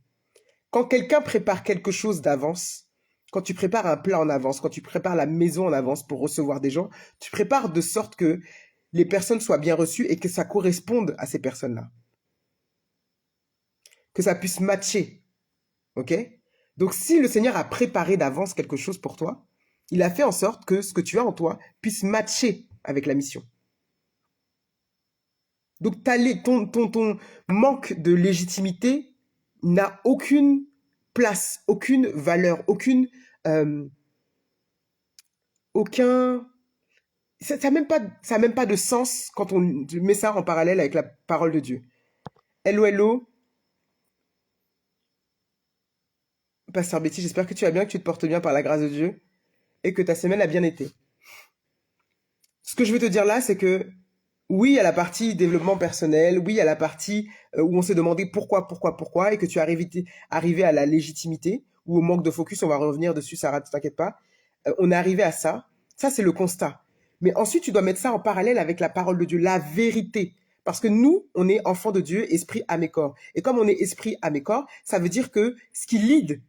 Quand quelqu'un prépare quelque chose d'avance, quand tu prépares un plat en avance, quand tu prépares la maison en avance pour recevoir des gens, tu prépares de sorte que les personnes soient bien reçues et que ça corresponde à ces personnes-là. Que ça puisse matcher. Ok? Donc si le Seigneur a préparé d'avance quelque chose pour toi, il a fait en sorte que ce que tu as en toi puisse matcher avec la mission. Donc ton manque de légitimité n'a aucune place, aucune valeur, aucun... Ça n'a même pas de sens quand on met ça en parallèle avec la parole de Dieu. Hello, hello. Pasteur Betty, j'espère que tu vas bien, que tu te portes bien par la grâce de Dieu et que ta semaine a bien été. Ce que je veux te dire là, c'est que oui, il y a la partie développement personnel, oui, il y a la partie où on s'est demandé pourquoi, et que tu es arrivé à la légitimité ou au manque de focus, on va revenir dessus, Sarah, ne t'inquiète pas. On est arrivé à ça. Ça, c'est le constat. Mais ensuite, tu dois mettre ça en parallèle avec la parole de Dieu, la vérité. Parce que nous, on est enfants de Dieu, esprit, âme et corps. Et comme on est esprit, âme et corps, ça veut dire que ce qui lead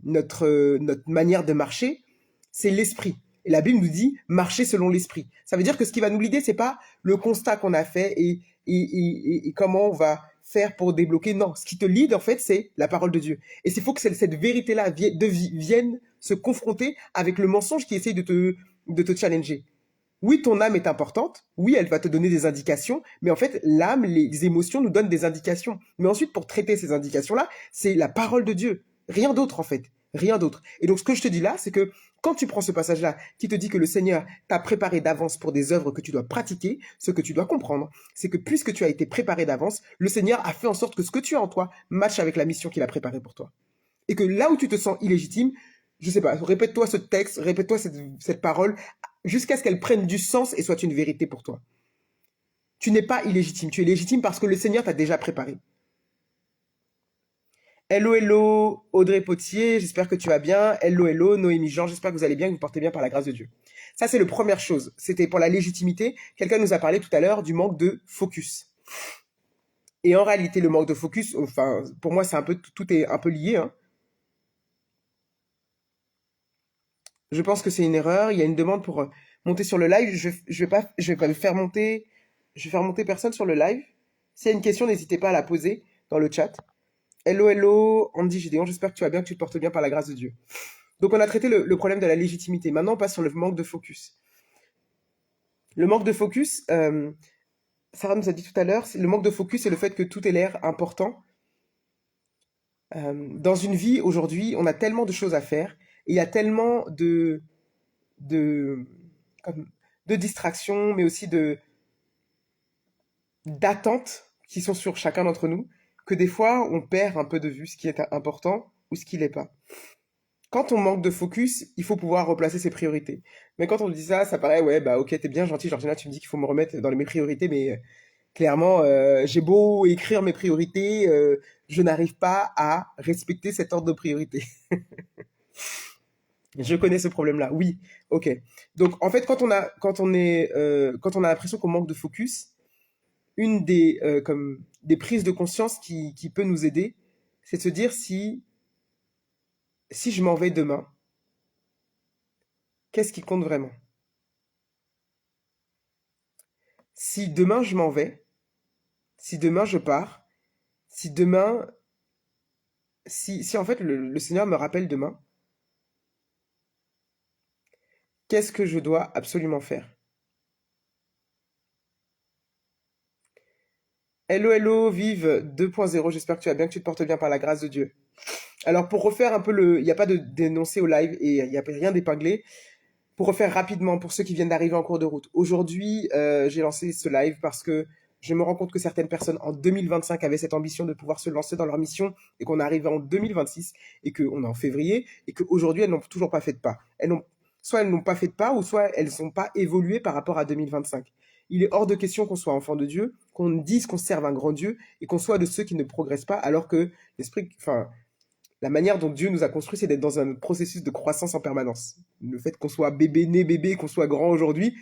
notre manière de marcher, c'est l'esprit. Et la Bible nous dit marcher selon l'esprit. Ça veut dire que ce qui va nous guider, c'est pas le constat qu'on a fait et comment on va faire pour débloquer. Non, ce qui te lead, en fait, c'est la parole de Dieu. Et c'est faut que cette vérité-là vienne se confronter avec le mensonge qui essaye de te challenger. Oui, ton âme est importante. Oui, elle va te donner des indications. Mais en fait, l'âme, les émotions nous donnent des indications. Mais ensuite, pour traiter ces indications-là, c'est la parole de Dieu. Rien d'autre, en fait. Rien d'autre. Et donc, ce que je te dis là, c'est que quand tu prends ce passage-là, qui te dit que le Seigneur t'a préparé d'avance pour des œuvres que tu dois pratiquer, ce que tu dois comprendre, c'est que puisque tu as été préparé d'avance, le Seigneur a fait en sorte que ce que tu as en toi matche avec la mission qu'il a préparée pour toi. Et que là où tu te sens illégitime, je sais pas, répète-toi ce texte, répète-toi cette parole, jusqu'à ce qu'elle prenne du sens et soit une vérité pour toi. Tu n'es pas illégitime, tu es légitime parce que le Seigneur t'a déjà préparé. Hello, hello, Audrey Potier, j'espère que tu vas bien. Hello, hello, Noémie Jean, j'espère que vous allez bien, que vous portez bien par la grâce de Dieu. Ça, c'est la première chose. C'était pour la légitimité. Quelqu'un nous a parlé tout à l'heure du manque de focus. Et en réalité, le manque de focus, enfin, pour moi, c'est un peu, tout est un peu lié, hein. Je pense que c'est une erreur. Il y a une demande pour monter sur le live. Je vais pas faire monter, je vais faire monter personne sur le live. S'il y a une question, n'hésitez pas à la poser dans le chat. Hello, hello, Andy Gédéon, j'espère que tu vas bien, que tu te portes bien par la grâce de Dieu. Donc on a traité le problème de la légitimité. Maintenant, on passe sur le manque de focus. Le manque de focus, Sarah nous a dit tout à l'heure, le manque de focus, c'est le fait que tout ait l'air important. Dans une vie, aujourd'hui, on a tellement de choses à faire, et il y a tellement de, comme, de distractions, mais aussi d'attentes qui sont sur chacun d'entre nous, que des fois, on perd un peu de vue ce qui est important ou ce qui l'est pas. Quand on manque de focus, il faut pouvoir replacer ses priorités. Mais quand on dit ça, ça paraît, ouais, bah ok, t'es bien gentil, Georgina, tu me dis qu'il faut me remettre dans mes priorités, mais clairement, j'ai beau écrire mes priorités, je n'arrive pas à respecter cet ordre de priorité. Je connais ce problème-là, oui, ok. Donc en fait, quand on a l'impression qu'on manque de focus, une des prises de conscience qui peut nous aider, c'est de se dire si je m'en vais demain, qu'est-ce qui compte vraiment? Si demain je m'en vais, si demain je pars, si demain, si en fait le Seigneur me rappelle demain, qu'est-ce que je dois absolument faire? Hello, hello, vive 2.0, j'espère que tu vas bien, que tu te portes bien par la grâce de Dieu. Alors pour refaire un peu il n'y a pas de dénoncé au live et il n'y a rien d'épinglé. Pour refaire rapidement, pour ceux qui viennent d'arriver en cours de route, aujourd'hui, j'ai lancé ce live parce que je me rends compte que certaines personnes en 2025 avaient cette ambition de pouvoir se lancer dans leur mission et qu'on arrive en 2026 et qu'on est en février et qu'aujourd'hui, elles n'ont toujours pas fait de pas. Soit elles n'ont pas fait de pas ou soit elles n'ont pas évolué par rapport à 2025. Il est hors de question qu'on soit enfant de Dieu, qu'on dise qu'on serve un grand Dieu et qu'on soit de ceux qui ne progressent pas alors que la manière dont Dieu nous a construits, c'est d'être dans un processus de croissance en permanence. Le fait qu'on soit né bébé, qu'on soit grand aujourd'hui,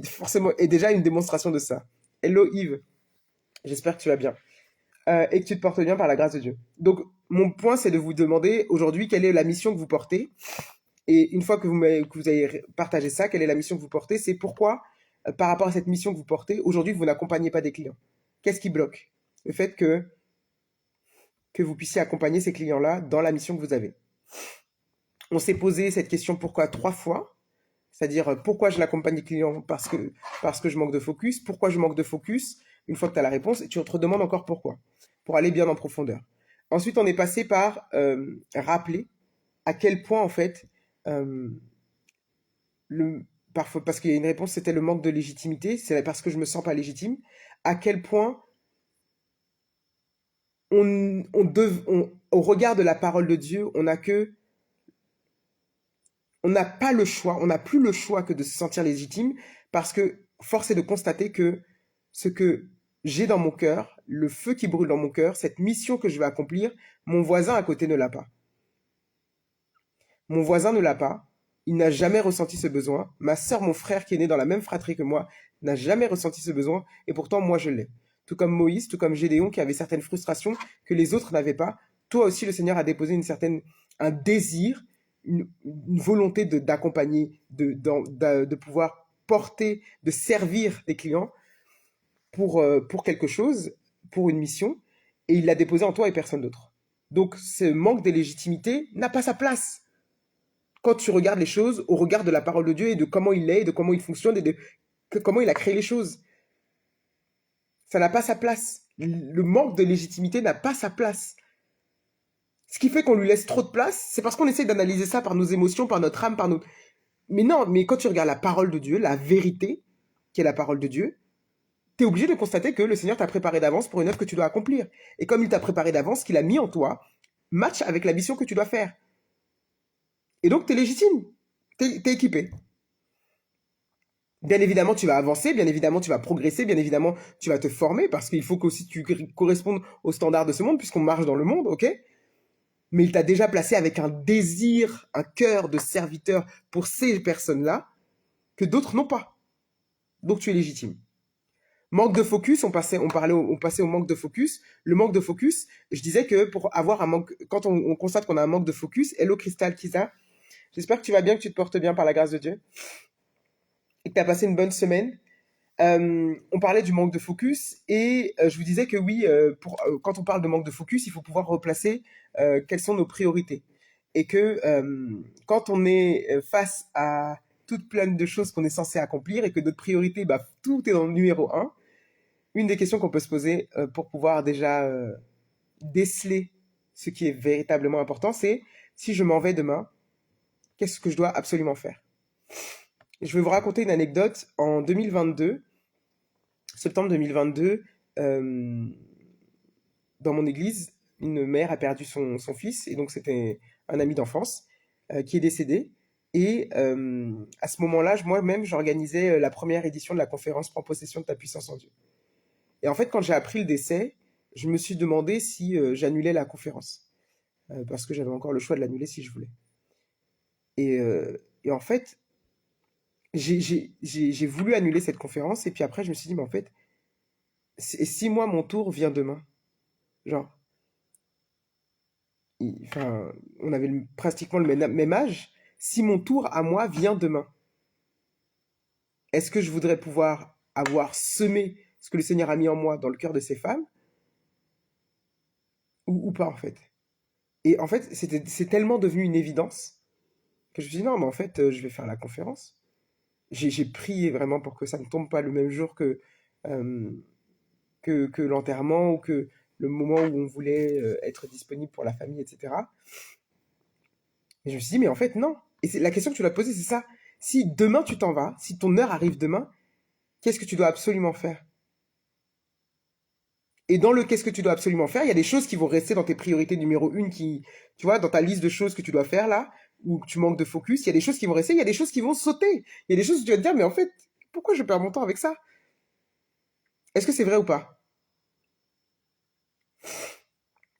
forcément, est déjà une démonstration de ça. Hello Yves, j'espère que tu vas bien. Et que tu te portes bien par la grâce de Dieu. Donc, mon point, c'est de vous demander aujourd'hui quelle est la mission que vous portez. Et une fois que vous avez partagé ça, quelle est la mission que vous portez, c'est pourquoi, par rapport à cette mission que vous portez, aujourd'hui, vous n'accompagnez pas des clients. Qu'est-ce qui bloque? Le fait que vous puissiez accompagner ces clients-là dans la mission que vous avez. On s'est posé cette question pourquoi 3 fois, c'est-à-dire pourquoi je l'accompagne les clients parce que je manque de focus, pourquoi je manque de focus, une fois que tu as la réponse, et tu te demandes encore pourquoi, pour aller bien en profondeur. Ensuite, on est passé par rappeler à quel point, en fait, parfois, parce qu'il y a une réponse, c'était le manque de légitimité, c'est parce que je me sens pas légitime, à quel point au regard de la parole de Dieu, on n'a pas le choix, on n'a plus le choix que de se sentir légitime, parce que force est de constater que ce que j'ai dans mon cœur, le feu qui brûle dans mon cœur, cette mission que je vais accomplir, mon voisin à côté ne l'a pas. Mon voisin ne l'a pas, il n'a jamais ressenti ce besoin. Ma sœur, mon frère qui est né dans la même fratrie que moi, n'a jamais ressenti ce besoin, et pourtant moi je l'ai. Tout comme Moïse, tout comme Gédéon qui avait certaines frustrations que les autres n'avaient pas, toi aussi le Seigneur a déposé un désir, une volonté d'accompagner, de pouvoir porter, de servir des clients pour quelque chose, pour une mission et il l'a déposée en toi et personne d'autre. Donc ce manque de légitimité n'a pas sa place quand tu regardes les choses au regard de la parole de Dieu et de comment il est, et de comment il fonctionne et de comment il a créé les choses. Ça n'a pas sa place. Le manque de légitimité n'a pas sa place. Ce qui fait qu'on lui laisse trop de place, c'est parce qu'on essaie d'analyser ça par nos émotions, par notre âme, par nos... Mais non, mais quand tu regardes la parole de Dieu, la vérité, qui est la parole de Dieu, tu es obligé de constater que le Seigneur t'a préparé d'avance pour une œuvre que tu dois accomplir. Et comme il t'a préparé d'avance, ce qu'il a mis en toi, match avec la mission que tu dois faire. Et donc, tu es légitime. Tu es équipé. Bien évidemment, tu vas avancer, bien évidemment, tu vas progresser, bien évidemment, tu vas te former, parce qu'il faut qu'aussi tu correspondes aux standards de ce monde, puisqu'on marche dans le monde, ok? Mais il t'a déjà placé avec un désir, un cœur de serviteur pour ces personnes-là, que d'autres n'ont pas. Donc tu es légitime. Manque de focus, on passait au manque de focus. Le manque de focus, je disais que pour avoir un manque, quand on constate qu'on a un manque de focus, hello Crystal Kiza, j'espère que tu vas bien, que tu te portes bien par la grâce de Dieu, et que tu as passé une bonne semaine. On parlait du manque de focus et je vous disais que oui, quand on parle de manque de focus, il faut pouvoir replacer quelles sont nos priorités. Et que quand on est face à toute plein de choses qu'on est censé accomplir et que notre priorité, bah, tout est dans le numéro 1, une des questions qu'on peut se poser pour pouvoir déjà déceler ce qui est véritablement important, c'est si je m'en vais demain, qu'est-ce que je dois absolument faire? Je vais vous raconter une anecdote. En 2022, septembre 2022, dans mon église, une mère a perdu son fils, et donc c'était un ami d'enfance qui est décédé. Et à ce moment-là, moi-même, j'organisais la première édition de la conférence Prends possession de ta puissance en Dieu. Et en fait, quand j'ai appris le décès, je me suis demandé si j'annulais la conférence, parce que j'avais encore le choix de l'annuler si je voulais. Et en fait, j'ai voulu annuler cette conférence, et puis après, je me suis dit, mais en fait, si moi, mon tour vient demain, genre, enfin, on avait pratiquement le même âge, si mon tour à moi vient demain, est-ce que je voudrais pouvoir avoir semé ce que le Seigneur a mis en moi dans le cœur de ces femmes, ou pas, en fait? Et en fait, c'est tellement devenu une évidence que je me suis dit, non, mais en fait, je vais faire la conférence. J'ai prié vraiment pour que ça ne tombe pas le même jour euh, que l'enterrement ou que le moment où on voulait être disponible pour la famille, etc. Et je me suis dit, mais en fait, non. Et la question que tu dois te poser, c'est ça. Si demain tu t'en vas, si ton heure arrive demain, qu'est-ce que tu dois absolument faire? Et dans le qu'est-ce que tu dois absolument faire, il y a des choses qui vont rester dans tes priorités numéro 1 qui, tu vois, dans ta liste de choses que tu dois faire là, où tu manques de focus, il y a des choses qui vont rester, il y a des choses qui vont sauter. Il y a des choses où tu vas te dire, mais en fait, pourquoi je perds mon temps avec ça? Est-ce que c'est vrai ou pas?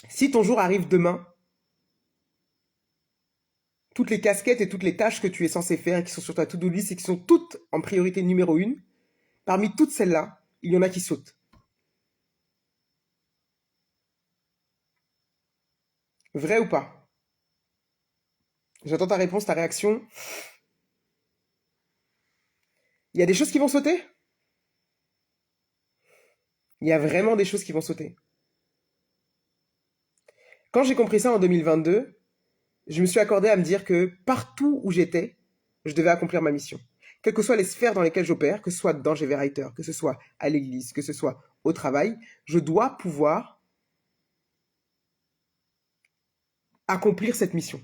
Si ton jour arrive demain, toutes les casquettes et toutes les tâches que tu es censé faire et qui sont sur ta to-do list et qui sont toutes en priorité numéro 1, parmi toutes celles-là, il y en a qui sautent. Vrai ou pas? J'attends ta réponse, ta réaction. Il y a des choses qui vont sauter? Il y a vraiment des choses qui vont sauter. Quand j'ai compris ça en 2022, je me suis accordé à me dire que partout où j'étais, je devais accomplir ma mission. Quelles que soient les sphères dans lesquelles j'opère, que ce soit dans GV Writer, que ce soit à l'église, que ce soit au travail, je dois pouvoir accomplir cette mission.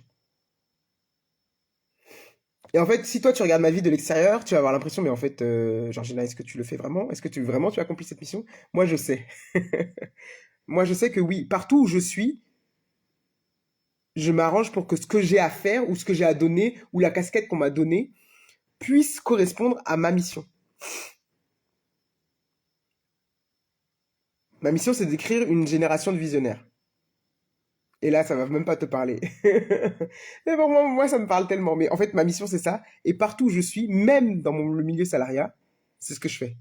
Et en fait, si toi tu regardes ma vie de l'extérieur, tu vas avoir l'impression, mais en fait, Georgina, est-ce que tu le fais vraiment? Est-ce que vraiment tu accomplis cette mission? Moi, je sais. Moi, je sais que oui, partout où je suis, je m'arrange pour que ce que j'ai à faire ou ce que j'ai à donner ou la casquette qu'on m'a donnée puisse correspondre à ma mission. Ma mission, c'est d'écrire une génération de visionnaires. Et là, ça va même pas te parler. Mais bon, moi, ça me parle tellement. Mais en fait, ma mission, c'est ça. Et partout où je suis, même dans le milieu salariat, c'est ce que je fais.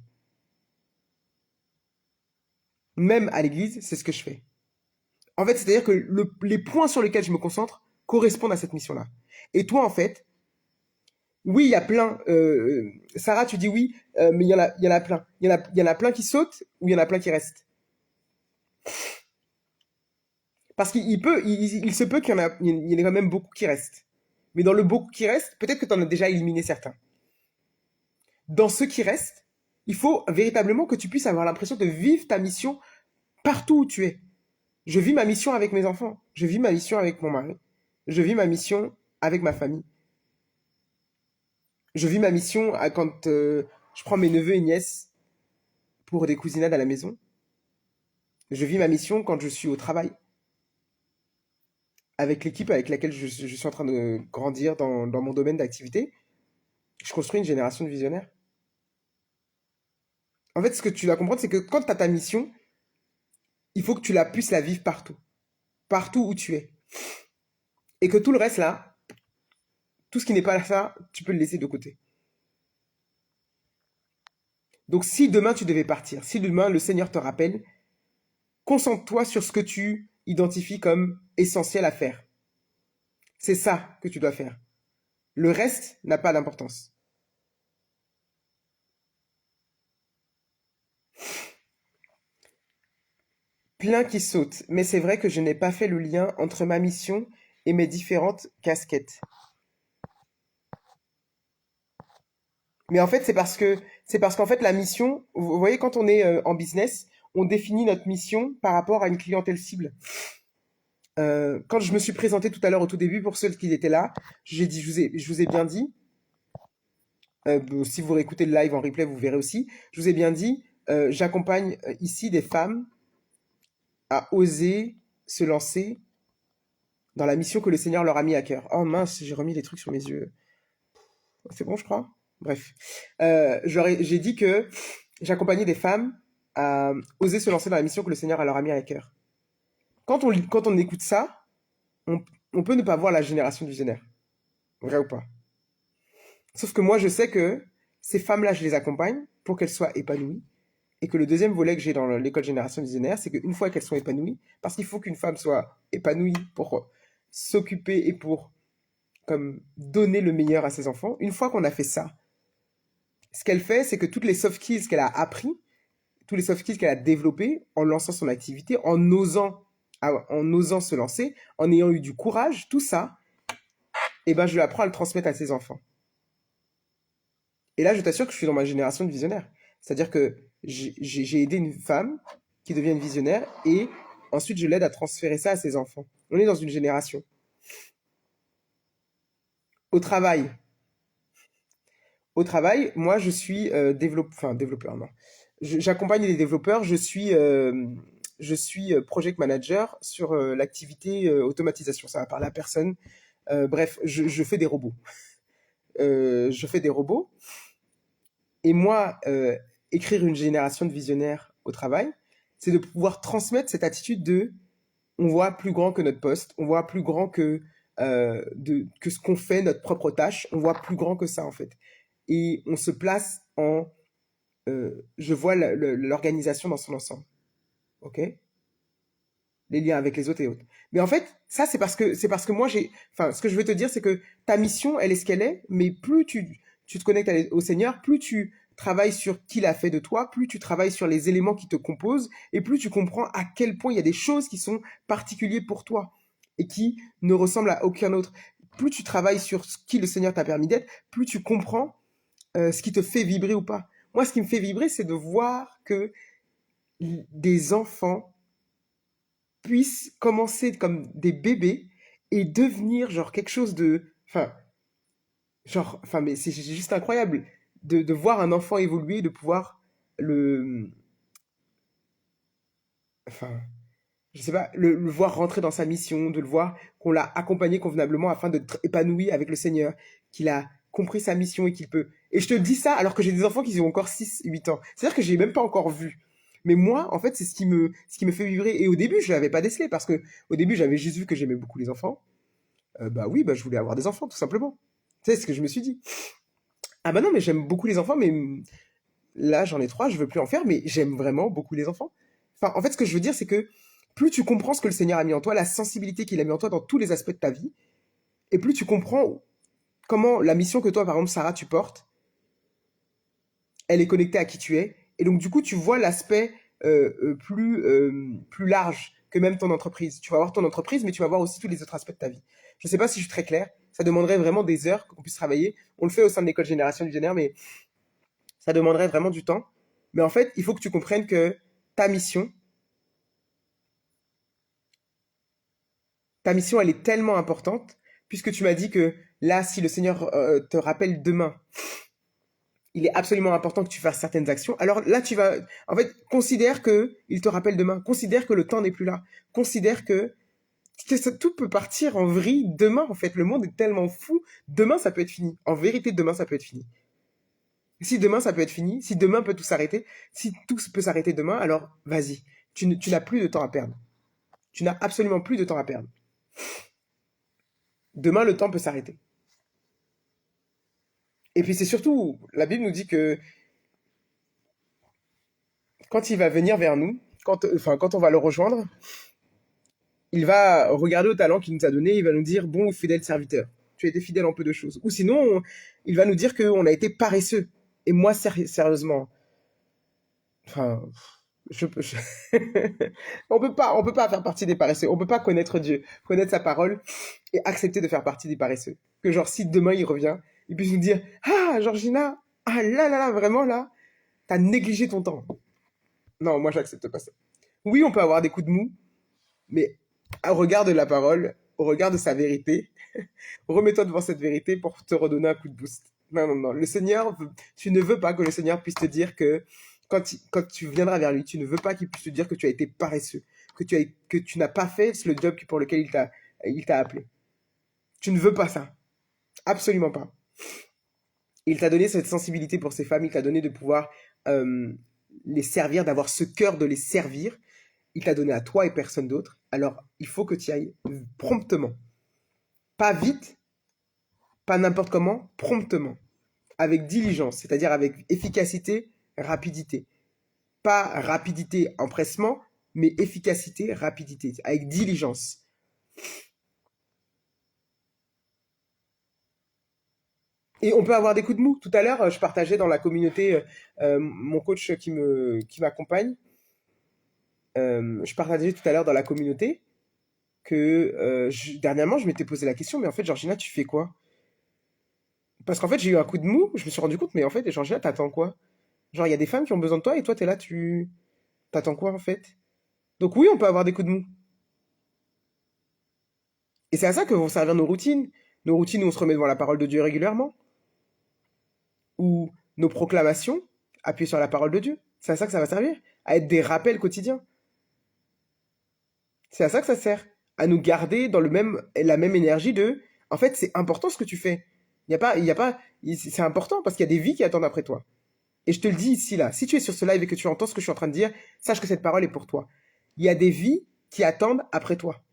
Même à l'église, c'est ce que je fais. En fait, c'est-à-dire que les points sur lesquels je me concentre correspondent à cette mission-là. Et toi, en fait, oui, il y a plein. Sarah, tu dis oui, mais il y en a plein. Il y en a plein qui sautent ou il y en a plein qui restent. Parce il se peut qu'il y en ait quand même beaucoup qui restent. Mais dans le beaucoup qui reste, peut-être que tu en as déjà éliminé certains. Dans ceux qui restent, il faut véritablement que tu puisses avoir l'impression de vivre ta mission partout où tu es. Je vis ma mission avec mes enfants. Je vis ma mission avec mon mari. Je vis ma mission avec ma famille. Je vis ma mission quand je prends mes neveux et nièces pour des cousinades à la maison. Je vis ma mission quand je suis au travail, avec l'équipe avec laquelle je suis en train de grandir dans mon domaine d'activité. Je construis une génération de visionnaires. En fait, ce que tu dois comprendre, c'est que quand tu as ta mission, il faut que tu la puisses la vivre partout. Partout où tu es. Et que tout le reste là, tout ce qui n'est pas ça, tu peux le laisser de côté. Donc si demain tu devais partir, si demain le Seigneur te rappelle, concentre-toi sur ce que tu identifies comme essentiel à faire. C'est ça que tu dois faire. Le reste n'a pas d'importance. Plein qui saute, mais c'est vrai que je n'ai pas fait le lien entre ma mission et mes différentes casquettes. Mais en fait, c'est parce qu'en fait la mission, vous voyez, quand on est en business, on définit notre mission par rapport à une clientèle cible. Quand je me suis présenté tout à l'heure au tout début, pour ceux qui étaient là, j'ai dit, je vous ai bien dit, si vous réécoutez le live en replay, vous verrez aussi, je vous ai bien dit, j'accompagne ici des femmes à oser se lancer dans la mission que le Seigneur leur a mis à cœur. Oh mince, j'ai remis les trucs sur mes yeux. C'est bon, je crois. Bref. J'ai dit que j'accompagnais des femmes à oser se lancer dans la mission que le Seigneur leur a mis à cœur. Quand on écoute ça, on peut ne pas voir la génération du visionnaire. Vrai ou pas? Sauf que moi, je sais que ces femmes-là, je les accompagne pour qu'elles soient épanouies. Et que le deuxième volet que j'ai dans l'école Génération Visionnaire, c'est qu'une fois qu'elles sont épanouies, parce qu'il faut qu'une femme soit épanouie pour s'occuper et pour comme donner le meilleur à ses enfants, une fois qu'on a fait ça, ce qu'elle fait, c'est que toutes les soft skills qu'elle a appris, tous les soft skills qu'elle a développés en lançant son activité, en osant se lancer, en ayant eu du courage, tout ça, et ben je lui apprends à le transmettre à ses enfants. Et là, je t'assure que je suis dans ma génération de visionnaires. C'est-à-dire que j'ai aidé une femme qui devient une visionnaire et ensuite je l'aide à transférer ça à ses enfants. On est dans une génération. Au travail. Au travail, moi je suis développeur, non. J'accompagne les développeurs, je suis project manager sur l'activité automatisation. Ça va parler à personne. Bref, je fais des robots. Je fais des robots. Et moi, écrire une génération de visionnaires au travail, c'est de pouvoir transmettre cette attitude de on voit plus grand que notre poste, on voit plus grand que que ce qu'on fait, notre propre tâche, on voit plus grand que ça en fait. Et on se place je vois l'organisation dans son ensemble, ok? Les liens avec les autres et autres. Mais en fait, ça c'est parce que moi enfin, ce que je veux te dire, c'est que ta mission, elle est ce qu'elle est, mais plus tu te connectes au Seigneur, plus tu travailles sur qui l'a fait de toi, plus tu travailles sur les éléments qui te composent, et plus tu comprends à quel point il y a des choses qui sont particulières pour toi et qui ne ressemblent à aucun autre. Plus tu travailles sur ce qui le Seigneur t'a permis d'être, plus tu comprends ce qui te fait vibrer ou pas. Moi, ce qui me fait vibrer, c'est de voir que des enfants puissent commencer comme des bébés et devenir genre quelque chose de... mais c'est juste incroyable de voir un enfant évoluer, de pouvoir le... Enfin, je sais pas, le voir rentrer dans sa mission, de le voir qu'on l'a accompagné convenablement afin d'être épanoui avec le Seigneur, qu'il a compris sa mission et qu'il peut... Et je te dis ça alors que j'ai des enfants qui ont encore 6 8 ans. C'est-à-dire que je l'ai même pas encore vu. Mais moi, en fait, c'est ce qui me fait vibrer. Et au début, je l'avais pas décelé parce que au début, j'avais juste vu que j'aimais beaucoup les enfants. Bah oui, bah je voulais avoir des enfants, tout simplement. C'est ce que je me suis dit. Ah bah non, mais j'aime beaucoup les enfants, mais là, j'en ai 3, je veux plus en faire, mais j'aime vraiment beaucoup les enfants. Enfin, en fait, ce que je veux dire, c'est que plus tu comprends ce que le Seigneur a mis en toi, la sensibilité qu'il a mis en toi dans tous les aspects de ta vie, et plus tu comprends comment la mission que toi, par exemple, Sarah, tu portes, elle est connectée à qui tu es. Et donc, du coup, tu vois l'aspect plus large que même ton entreprise. Tu vas voir ton entreprise, mais tu vas voir aussi tous les autres aspects de ta vie. Je ne sais pas si je suis très clair. Ça demanderait vraiment des heures qu'on puisse travailler. On le fait au sein de l'école Génération Millionnaire, mais ça demanderait vraiment du temps. Mais en fait, il faut que tu comprennes que ta mission, ta mission, elle est tellement importante, puisque tu m'as dit que là, si le Seigneur te rappelle demain, il est absolument important que tu fasses certaines actions. Alors là, tu vas, en fait, considère que il te rappelle demain. Considère que le temps n'est plus là. Considère que tout peut partir en vrille demain. En fait, le monde est tellement fou. Demain, ça peut être fini. En vérité, demain, ça peut être fini. Si demain, ça peut être fini, si demain peut tout s'arrêter, si tout peut s'arrêter demain, alors vas-y. Tu n'as plus de temps à perdre. Tu n'as absolument plus de temps à perdre. Demain, le temps peut s'arrêter. Et puis c'est surtout, la Bible nous dit que quand il va venir vers nous, quand on va le rejoindre, il va regarder au talent qu'il nous a donné, il va nous dire, bon, fidèle serviteur, tu as été fidèle en peu de choses. Ou sinon, il va nous dire qu'on a été paresseux. Et moi, sérieusement, enfin, je- on peut pas faire partie des paresseux. On peut pas connaître Dieu, connaître sa parole et accepter de faire partie des paresseux. Que genre, si demain il revient, il puisse nous dire, ah, Georgina, ah là là là, vraiment là, t'as négligé ton temps. Non, moi, j'accepte pas ça. Oui, on peut avoir des coups de mou, mais au regard de la parole, au regard de sa vérité, remets-toi devant cette vérité pour te redonner un coup de boost. Non, non, non. Le Seigneur, tu ne veux pas que le Seigneur puisse te dire que quand tu viendras vers lui, tu ne veux pas qu'il puisse te dire que tu as été paresseux, que tu n'as pas fait le job pour lequel il t'a appelé. Tu ne veux pas ça. Absolument pas. Il t'a donné cette sensibilité pour ces femmes, il t'a donné de pouvoir euh, les servir, d'avoir ce cœur de les servir. Il t'a donné à toi et personne d'autre. Alors, il faut que tu y ailles promptement. Pas vite, pas n'importe comment, promptement. Avec diligence, c'est-à-dire avec efficacité, rapidité. Pas rapidité, empressement, mais efficacité, rapidité, avec diligence. Et on peut avoir des coups de mou. Tout à l'heure, je partageais dans la communauté, mon coach qui m'accompagne, je partageais tout à l'heure dans la communauté que dernièrement, je m'étais posé la question, mais en fait, Georgina, tu fais quoi? Parce qu'en fait, j'ai eu un coup de mou, je me suis rendu compte, mais en fait, Georgina, t'attends quoi? Genre, il y a des femmes qui ont besoin de toi et toi, t'es là, tu... T'attends quoi, en fait? Donc oui, on peut avoir des coups de mou. Et c'est à ça que vont servir nos routines. Nos routines où on se remet devant la parole de Dieu régulièrement. Ou nos proclamations, appuyées sur la parole de Dieu. C'est à ça que ça va servir. À être des rappels quotidiens. C'est à ça que ça sert. À nous garder dans la même énergie de... En fait, c'est important ce que tu fais. Il y a pas, c'est important parce qu'il y a des vies qui attendent après toi. Et je te le dis ici, là. Si tu es sur ce live et que tu entends ce que je suis en train de dire, sache que cette parole est pour toi. Il y a des vies qui attendent après toi.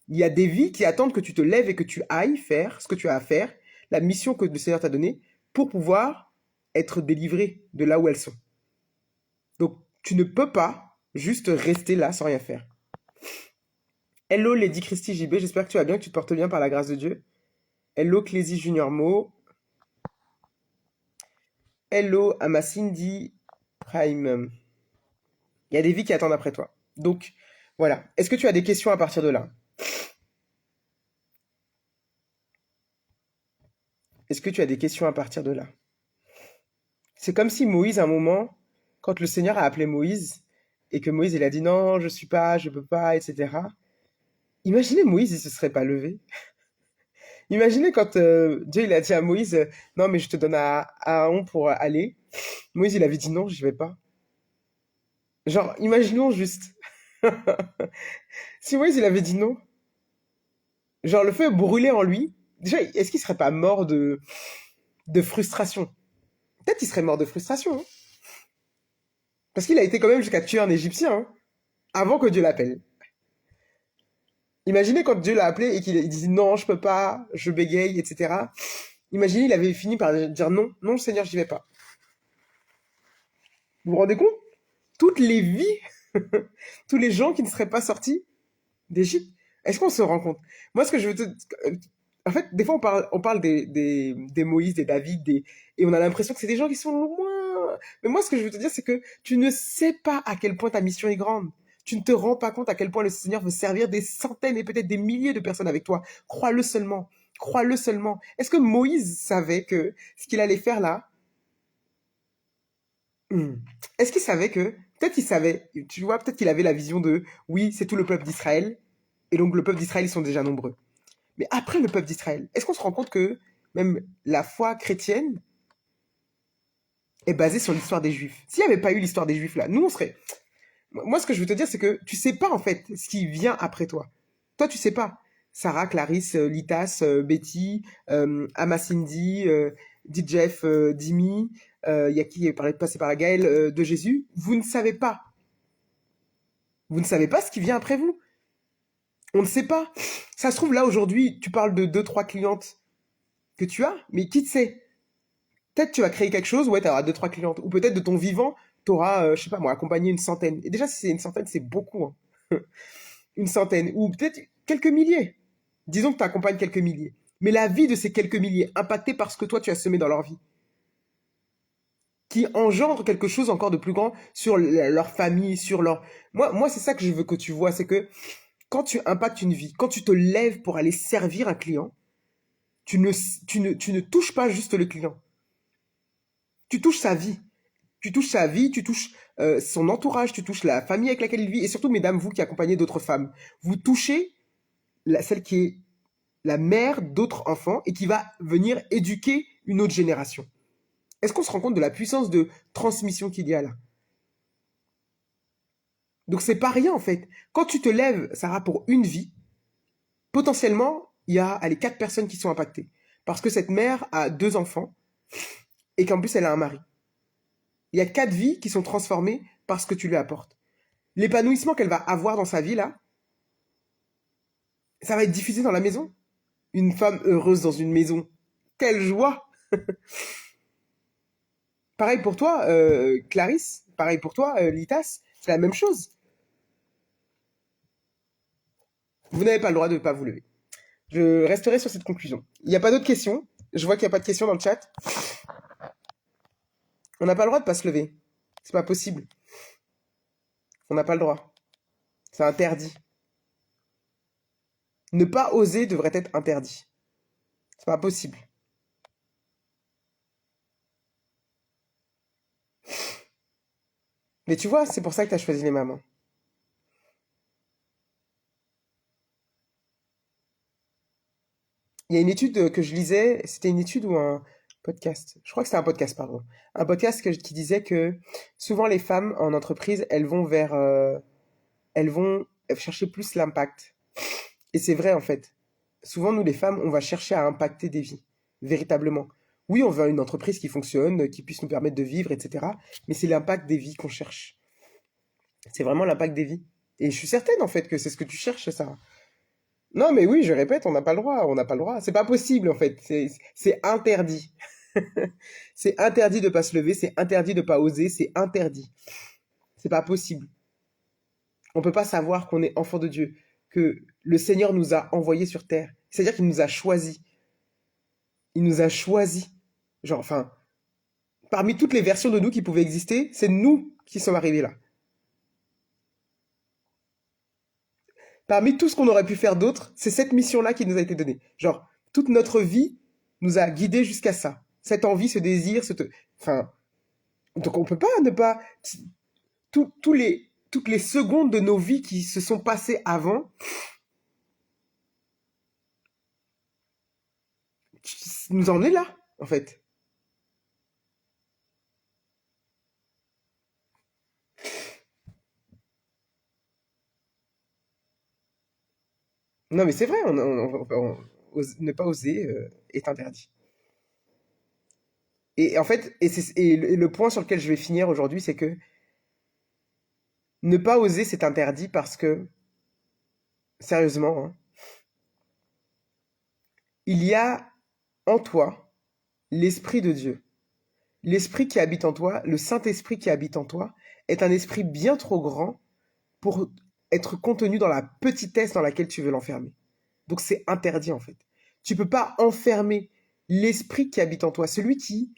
Il y a des vies qui attendent que tu te lèves et que tu ailles faire ce que tu as à faire, la mission que le Seigneur t'a donnée, pour pouvoir être délivré de là où elles sont. Donc, tu ne peux pas juste rester là sans rien faire. Hello Lady Christy JB, j'espère que tu vas bien, que tu te portes bien par la grâce de Dieu. Hello Clézy Junior Mo. Hello à ma Cindy Prime. Il y a des vies qui attendent après toi. Donc, voilà. Est-ce que tu as des questions à partir de là? Est-ce que tu as des questions à partir de là? C'est comme si Moïse, à un moment, quand le Seigneur a appelé Moïse, et que Moïse, il a dit non, je suis pas, je peux pas, etc. Imaginez Moïse, il se serait pas levé. Imaginez quand Dieu, il a dit à Moïse, non, mais je te donne à Aaron pour aller. Moïse, il avait dit non, j'y vais pas. Genre, imaginons juste. Si Moïse, il avait dit non, genre le feu brûlait en lui, déjà, est-ce qu'il serait pas mort de frustration? Peut-être qu'il serait mort de frustration, hein. Parce qu'il a été quand même jusqu'à tuer un Égyptien, hein, avant que Dieu l'appelle. Imaginez quand Dieu l'a appelé et qu'il dit non, je peux pas, je bégaye, etc. Imaginez, il avait fini par dire non, non, Seigneur, j'y vais pas. Vous vous rendez compte? Toutes les vies, tous les gens qui ne seraient pas sortis d'Égypte. Est-ce qu'on se rend compte? Moi, ce que je veux te... En fait, des fois, on parle des Moïse, des David, et on a l'impression que c'est des gens qui sont loin, Mais moi, ce que je veux te dire, c'est que tu ne sais pas à quel point ta mission est grande. Tu ne te rends pas compte à quel point le Seigneur veut servir des centaines et peut-être des milliers de personnes avec toi. Crois-le seulement. Crois-le seulement. Est-ce que Moïse savait que ce qu'il allait faire là, hmm, est-ce qu'il savait que, peut-être qu'il savait, tu vois, peut-être qu'il avait la vision de, oui, c'est tout le peuple d'Israël, et donc le peuple d'Israël, ils sont déjà nombreux. Mais après le peuple d'Israël, est-ce qu'on se rend compte que même la foi chrétienne est basée sur l'histoire des Juifs? S'il n'y avait pas eu l'histoire des Juifs là, nous on serait... Moi ce que je veux te dire c'est que tu sais pas en fait ce qui vient après toi. Toi tu sais pas. Sarah, Clarisse, Litas, Betty, Amacindy, Djef, Dimi, il y a qui est passé par la Gaëlle de Jésus. Vous ne savez pas. Vous ne savez pas ce qui vient après vous. On ne sait pas. Ça se trouve là aujourd'hui, tu parles de deux, trois clientes que tu as, mais qui te sait? Peut-être tu vas créer quelque chose, ouais, tu auras deux, trois clientes. Ou peut-être de ton vivant, tu auras, je sais pas moi, accompagné une centaine. Et déjà, si c'est une centaine, c'est beaucoup. Hein. Une centaine. Ou peut-être quelques milliers. Disons que tu accompagnes quelques milliers. Mais la vie de ces quelques milliers, impactée par ce que toi tu as semé dans leur vie, qui engendre quelque chose encore de plus grand sur leur famille, sur leur... Moi c'est ça que je veux que tu vois, c'est que quand tu impactes une vie, quand tu te lèves pour aller servir un client, tu ne touches pas juste le client. Tu touches sa vie. Tu touches sa vie, tu touches son entourage, tu touches la famille avec laquelle il vit, et surtout, mesdames, vous qui accompagnez d'autres femmes, vous touchez celle qui est la mère d'autres enfants et qui va venir éduquer une autre génération. Est-ce qu'on se rend compte de la puissance de transmission qu'il y a là? Donc c'est pas rien en fait. Quand tu te lèves, Sarah, pour une vie, potentiellement, il y a allez, 4 personnes qui sont impactées. Parce que cette mère a 2 enfants et qu'en plus elle a un mari. Il y a 4 vies qui sont transformées par ce que tu lui apportes. L'épanouissement qu'elle va avoir dans sa vie là, ça va être diffusé dans la maison. Une femme heureuse dans une maison. Quelle joie! Pareil pour toi, Clarisse. Pareil pour toi, Litas. C'est la même chose. Vous n'avez pas le droit de ne pas vous lever. Je resterai sur cette conclusion. Il n'y a pas d'autres questions. Je vois qu'il n'y a pas de questions dans le chat. On n'a pas le droit de ne pas se lever. C'est pas possible. On n'a pas le droit. C'est interdit. Ne pas oser devrait être interdit. C'est pas possible. Mais tu vois, c'est pour ça que tu as choisi les mamans. Il y a une étude que je lisais, c'était une étude ou un podcast? Je crois que c'était un podcast, pardon. Un podcast qui disait que souvent les femmes en entreprise, elles vont chercher plus l'impact. Et c'est vrai en fait. Souvent, nous les femmes, on va chercher à impacter des vies, véritablement. Oui, on veut une entreprise qui fonctionne, qui puisse nous permettre de vivre, etc. Mais c'est l'impact des vies qu'on cherche. C'est vraiment l'impact des vies. Et je suis certaine en fait que c'est ce que tu cherches, ça. Non, mais oui, je répète, on n'a pas le droit, on n'a pas le droit. C'est pas possible en fait. C'est interdit. C'est interdit de pas se lever, c'est interdit de pas oser, c'est interdit. C'est pas possible. On peut pas savoir qu'on est enfant de Dieu, que le Seigneur nous a envoyés sur terre. C'est-à-dire qu'il nous a choisis. Il nous a choisis. Genre, enfin, parmi toutes les versions de nous qui pouvaient exister, c'est nous qui sommes arrivés là. Parmi tout ce qu'on aurait pu faire d'autre, c'est cette mission-là qui nous a été donnée. Genre, toute notre vie nous a guidés jusqu'à ça. Cette envie, ce désir, enfin, donc on peut pas ne pas... Toutes les secondes de nos vies qui se sont passées avant, nous emmener là, en fait. Non, mais c'est vrai, ne pas oser est interdit. Et en fait, et le point sur lequel je vais finir aujourd'hui, c'est que ne pas oser, c'est interdit parce que, sérieusement, hein, il y a en toi l'Esprit de Dieu. L'Esprit qui habite en toi, le Saint-Esprit qui habite en toi, est un esprit bien trop grand pour être contenu dans la petitesse dans laquelle tu veux l'enfermer. Donc c'est interdit en fait. Tu peux pas enfermer l'Esprit qui habite en toi, celui qui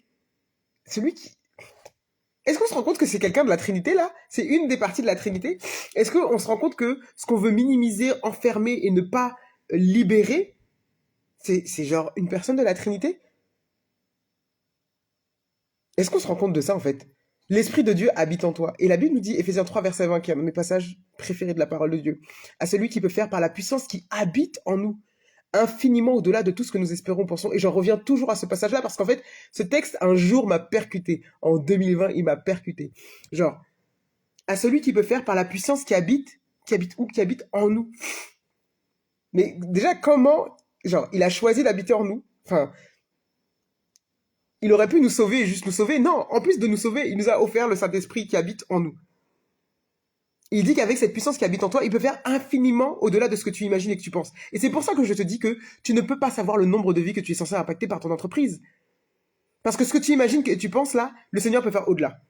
Est-ce qu'on se rend compte que c'est quelqu'un de la Trinité, là? C'est une des parties de la Trinité? Est-ce qu'on se rend compte que ce qu'on veut minimiser, enfermer et ne pas libérer, c'est genre une personne de la Trinité? Est-ce qu'on se rend compte de ça, en fait? L'Esprit de Dieu habite en toi. Et la Bible nous dit, Éphésiens 3, verset 20, qui est un de mes passages préférés de la parole de Dieu, à celui qui peut faire par la puissance qui habite en nous, infiniment au-delà de tout ce que nous espérons, pensons. Et j'en reviens toujours à ce passage-là, parce qu'en fait, ce texte, un jour, m'a percuté. En 2020, il m'a percuté. Genre, à celui qui peut faire par la puissance qui habite où? Qui habite en nous. Mais déjà, comment, genre, il a choisi d'habiter en nous? Enfin, il aurait pu nous sauver et juste nous sauver. Non, en plus de nous sauver, il nous a offert le Saint-Esprit qui habite en nous. Il dit qu'avec cette puissance qui habite en toi, il peut faire infiniment au-delà de ce que tu imagines et que tu penses. Et c'est pour ça que je te dis que tu ne peux pas savoir le nombre de vies que tu es censé impacter par ton entreprise. Parce que ce que tu imagines et tu penses là, le Seigneur peut faire au-delà.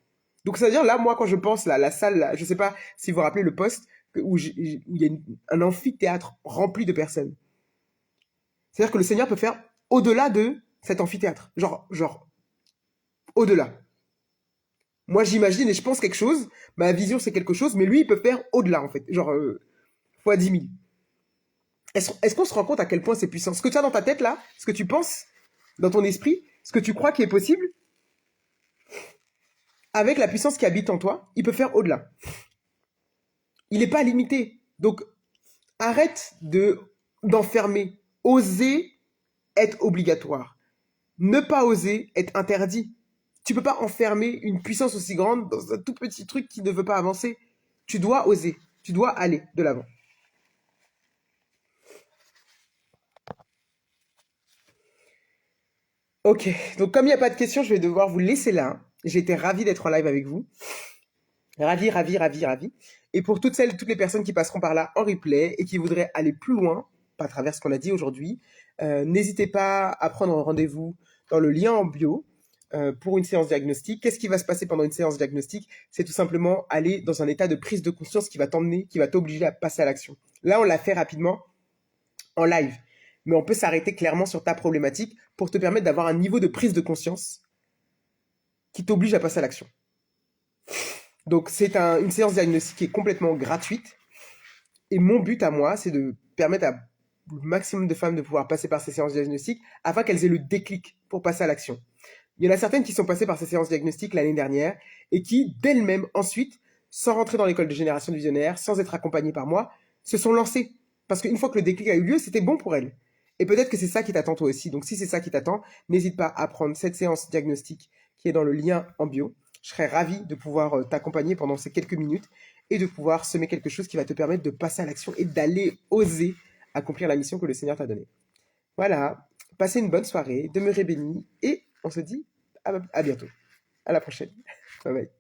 Donc c'est-à-dire là, moi, quand je pense là, la salle, là, je sais pas si vous vous rappelez le poste où il y a un amphithéâtre rempli de personnes. C'est-à-dire que le Seigneur peut faire au-delà de cet amphithéâtre. Genre, au-delà. Moi, j'imagine et je pense quelque chose, ma vision c'est quelque chose, mais lui, il peut faire au-delà en fait. Genre, fois 10 000. Est-ce qu'on se rend compte à quel point c'est puissant? Ce que tu as dans ta tête là, ce que tu penses dans ton esprit, ce que tu crois qui est possible, avec la puissance qui habite en toi, il peut faire au-delà. Il n'est pas limité. Donc, arrête d'enfermer. Oser être obligatoire. Ne pas oser être interdit. Tu peux pas enfermer une puissance aussi grande dans un tout petit truc qui ne veut pas avancer. Tu dois oser. Tu dois aller de l'avant. Ok, donc comme il n'y a pas de questions, je vais devoir vous laisser là. J'ai été ravi d'être en live avec vous. Ravi, ravi, ravi, ravi. Et pour toutes les personnes qui passeront par là en replay et qui voudraient aller plus loin, à travers ce qu'on a dit aujourd'hui, n'hésitez pas à prendre un rendez-vous dans le lien en bio pour une séance diagnostique. Qu'est-ce qui va se passer pendant une séance diagnostique? C'est tout simplement aller dans un état de prise de conscience qui va t'emmener, qui va t'obliger à passer à l'action. Là, on l'a fait rapidement en live, mais on peut s'arrêter clairement sur ta problématique pour te permettre d'avoir un niveau de prise de conscience qui t'oblige à passer à l'action. Donc c'est une séance diagnostique qui est complètement gratuite. Et mon but à moi, c'est de permettre à le maximum de femmes de pouvoir passer par ces séances diagnostiques afin qu'elles aient le déclic pour passer à l'action. Il y en a certaines qui sont passées par ces séances diagnostiques l'année dernière et qui, d'elles-mêmes, ensuite, sans rentrer dans l'école de génération de visionnaires, sans être accompagnées par moi, se sont lancées. Parce qu'une fois que le déclic a eu lieu, c'était bon pour elles. Et peut-être que c'est ça qui t'attend toi aussi. Donc si c'est ça qui t'attend, n'hésite pas à prendre cette séance diagnostique qui est dans le lien en bio. Je serais ravi de pouvoir t'accompagner pendant ces quelques minutes et de pouvoir semer quelque chose qui va te permettre de passer à l'action et d'aller oser accomplir la mission que le Seigneur t'a donnée. Voilà, passez une bonne soirée, demeurez bénis et on se dit à bientôt. À la prochaine. Bye bye.